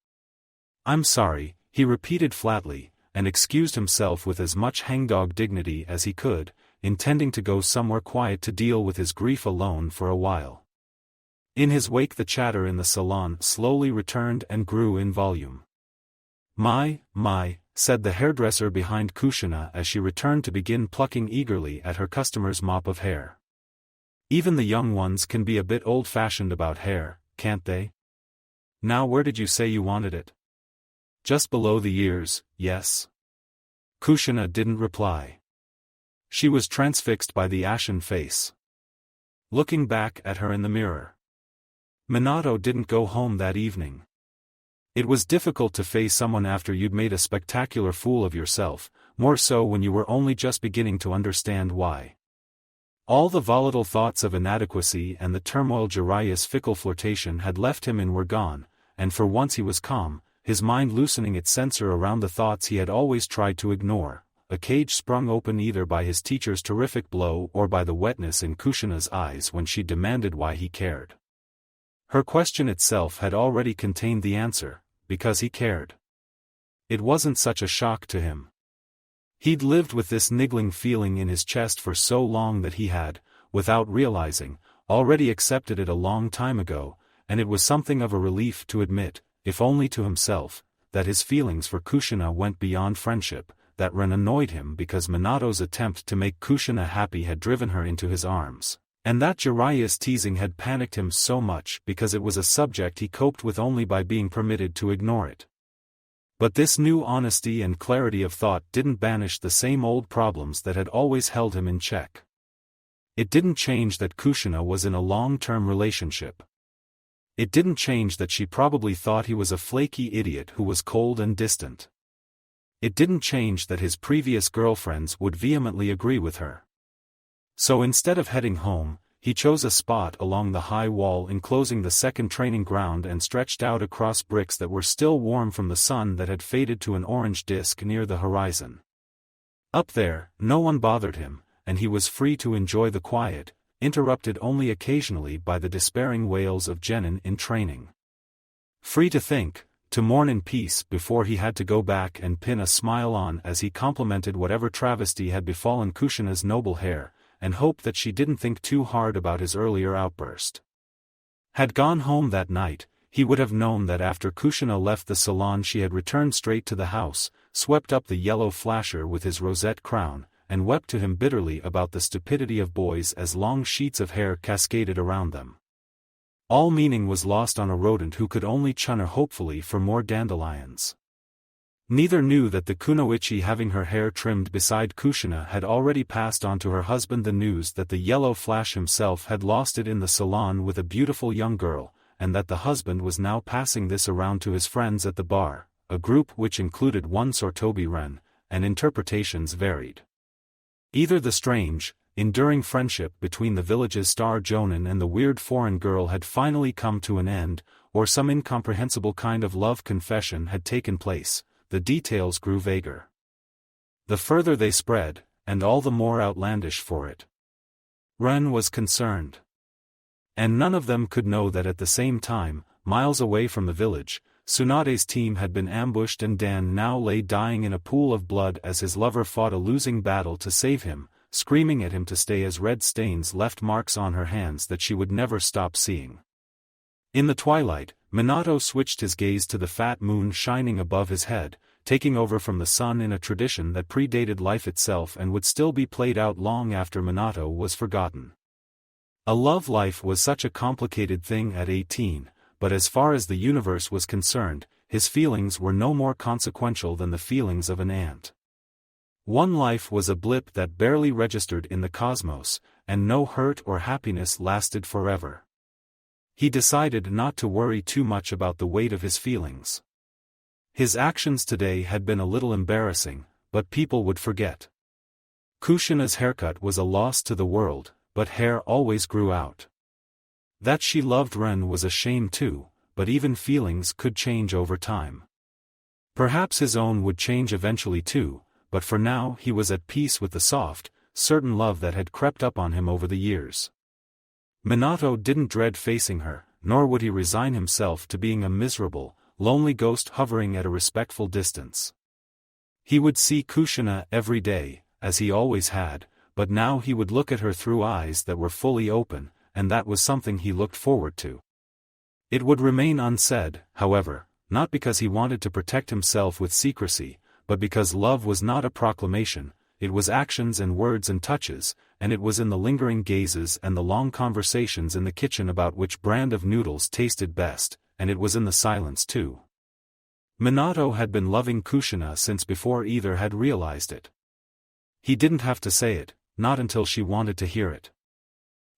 "I'm sorry," he repeated flatly, and excused himself with as much hangdog dignity as he could, intending to go somewhere quiet to deal with his grief alone for a while. In his wake the chatter in the salon slowly returned and grew in volume. My, said the hairdresser behind Kushina as she returned to begin plucking eagerly at her customer's mop of hair. "Even the young ones can be a bit old-fashioned about hair, can't they? Now where did you say you wanted it?" "Just below the ears, yes." Kushina didn't reply. She was transfixed by the ashen face. Looking back at her in the mirror. Minato didn't go home that evening. It was difficult to face someone after you'd made a spectacular fool of yourself, more so when you were only just beginning to understand why. All the volatile thoughts of inadequacy and the turmoil Jiraiya's fickle flirtation had left him and were gone, and for once he was calm, his mind loosening its censor around the thoughts he had always tried to ignore. A cage sprung open either by his teacher's terrific blow or by the wetness in Kushina's eyes when she demanded why he cared. Her question itself had already contained the answer, because he cared. It wasn't such a shock to him. He'd lived with this niggling feeling in his chest for so long that he had, without realizing, already accepted it a long time ago, and it was something of a relief to admit, if only to himself, that his feelings for Kushina went beyond friendship. That Ren annoyed him because Minato's attempt to make Kushina happy had driven her into his arms, and that Jiraiya's teasing had panicked him so much because it was a subject he coped with only by being permitted to ignore it. But this new honesty and clarity of thought didn't banish the same old problems that had always held him in check. It didn't change that Kushina was in a long-term relationship. It didn't change that she probably thought he was a flaky idiot who was cold and distant. It didn't change that his previous girlfriends would vehemently agree with her. So instead of heading home, he chose a spot along the high wall enclosing the second training ground and stretched out across bricks that were still warm from the sun that had faded to an orange disk near the horizon. Up there, no one bothered him, and he was free to enjoy the quiet, interrupted only occasionally by the despairing wails of genin in training. Free to think, to mourn in peace before he had to go back and pin a smile on as he complimented whatever travesty had befallen Kushina's noble hair, and hoped that she didn't think too hard about his earlier outburst. Had gone home that night, he would have known that after Kushina left the salon she had returned straight to the house, swept up the yellow flasher with his rosette crown, and wept to him bitterly about the stupidity of boys as long sheets of hair cascaded around them. All meaning was lost on a rodent who could only chunner hopefully for more dandelions. Neither knew that the kunoichi having her hair trimmed beside Kushina had already passed on to her husband the news that the yellow flash himself had lost it in the salon with a beautiful young girl, and that the husband was now passing this around to his friends at the bar, a group which included one Sotobi Ren, and interpretations varied. Either the strange, enduring friendship between the village's star Jonin and the weird foreign girl had finally come to an end, or some incomprehensible kind of love confession had taken place. The details grew vaguer. The further they spread, and all the more outlandish for it. Ren was concerned. And none of them could know that at the same time, miles away from the village, Tsunade's team had been ambushed and Dan now lay dying in a pool of blood as his lover fought a losing battle to save him, screaming at him to stay as red stains left marks on her hands that she would never stop seeing. In the twilight, Minato switched his gaze to the fat moon shining above his head, taking over from the sun in a tradition that predated life itself and would still be played out long after Minato was forgotten. A love life was such a complicated thing at 18, but as far as the universe was concerned, his feelings were no more consequential than the feelings of an ant. One life was a blip that barely registered in the cosmos, and no hurt or happiness lasted forever. He decided not to worry too much about the weight of his feelings. His actions today had been a little embarrassing, but people would forget. Kushina's haircut was a loss to the world, but hair always grew out. That she loved Ren was a shame too, but even feelings could change over time. Perhaps his own would change eventually too, but for now he was at peace with the soft, certain love that had crept up on him over the years. Minato didn't dread facing her, nor would he resign himself to being a miserable, lonely ghost hovering at a respectful distance. He would see Kushina every day, as he always had, but now he would look at her through eyes that were fully open, and that was something he looked forward to. It would remain unsaid, however, not because he wanted to protect himself with secrecy, but because love was not a proclamation, it was actions and words and touches, and it was in the lingering gazes and the long conversations in the kitchen about which brand of noodles tasted best, and it was in the silence too. Minato had been loving Kushina since before either had realized it. He didn't have to say it, not until she wanted to hear it.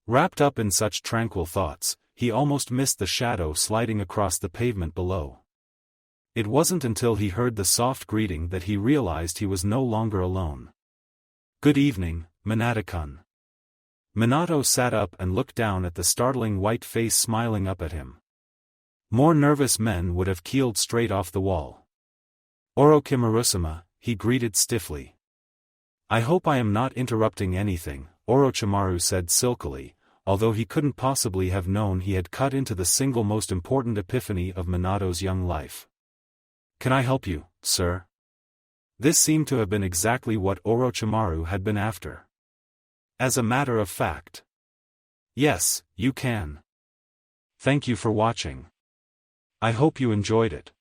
Wrapped up in such tranquil thoughts, he almost missed the shadow sliding across the pavement below. It wasn't until he heard the soft greeting that he realized he was no longer alone. "Good evening, Minato-kun." Minato sat up and looked down at the startling white face smiling up at him. More nervous men would have keeled straight off the wall. "Orochimaru-sama," he greeted stiffly. "I hope I am not interrupting anything," Orochimaru said silkily, although he couldn't possibly have known he had cut into the single most important epiphany of Minato's young life. "Can I help you, sir?" This seemed to have been exactly what Orochimaru had been after. As a matter of fact. "Yes, you can. Thank you for watching. I hope you enjoyed it.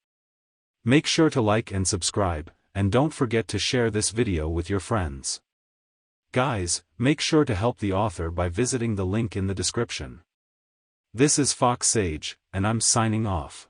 Make sure to like and subscribe, and don't forget to share this video with your friends. Guys, make sure to help the author by visiting the link in the description. This is Fox Sage, and I'm signing off.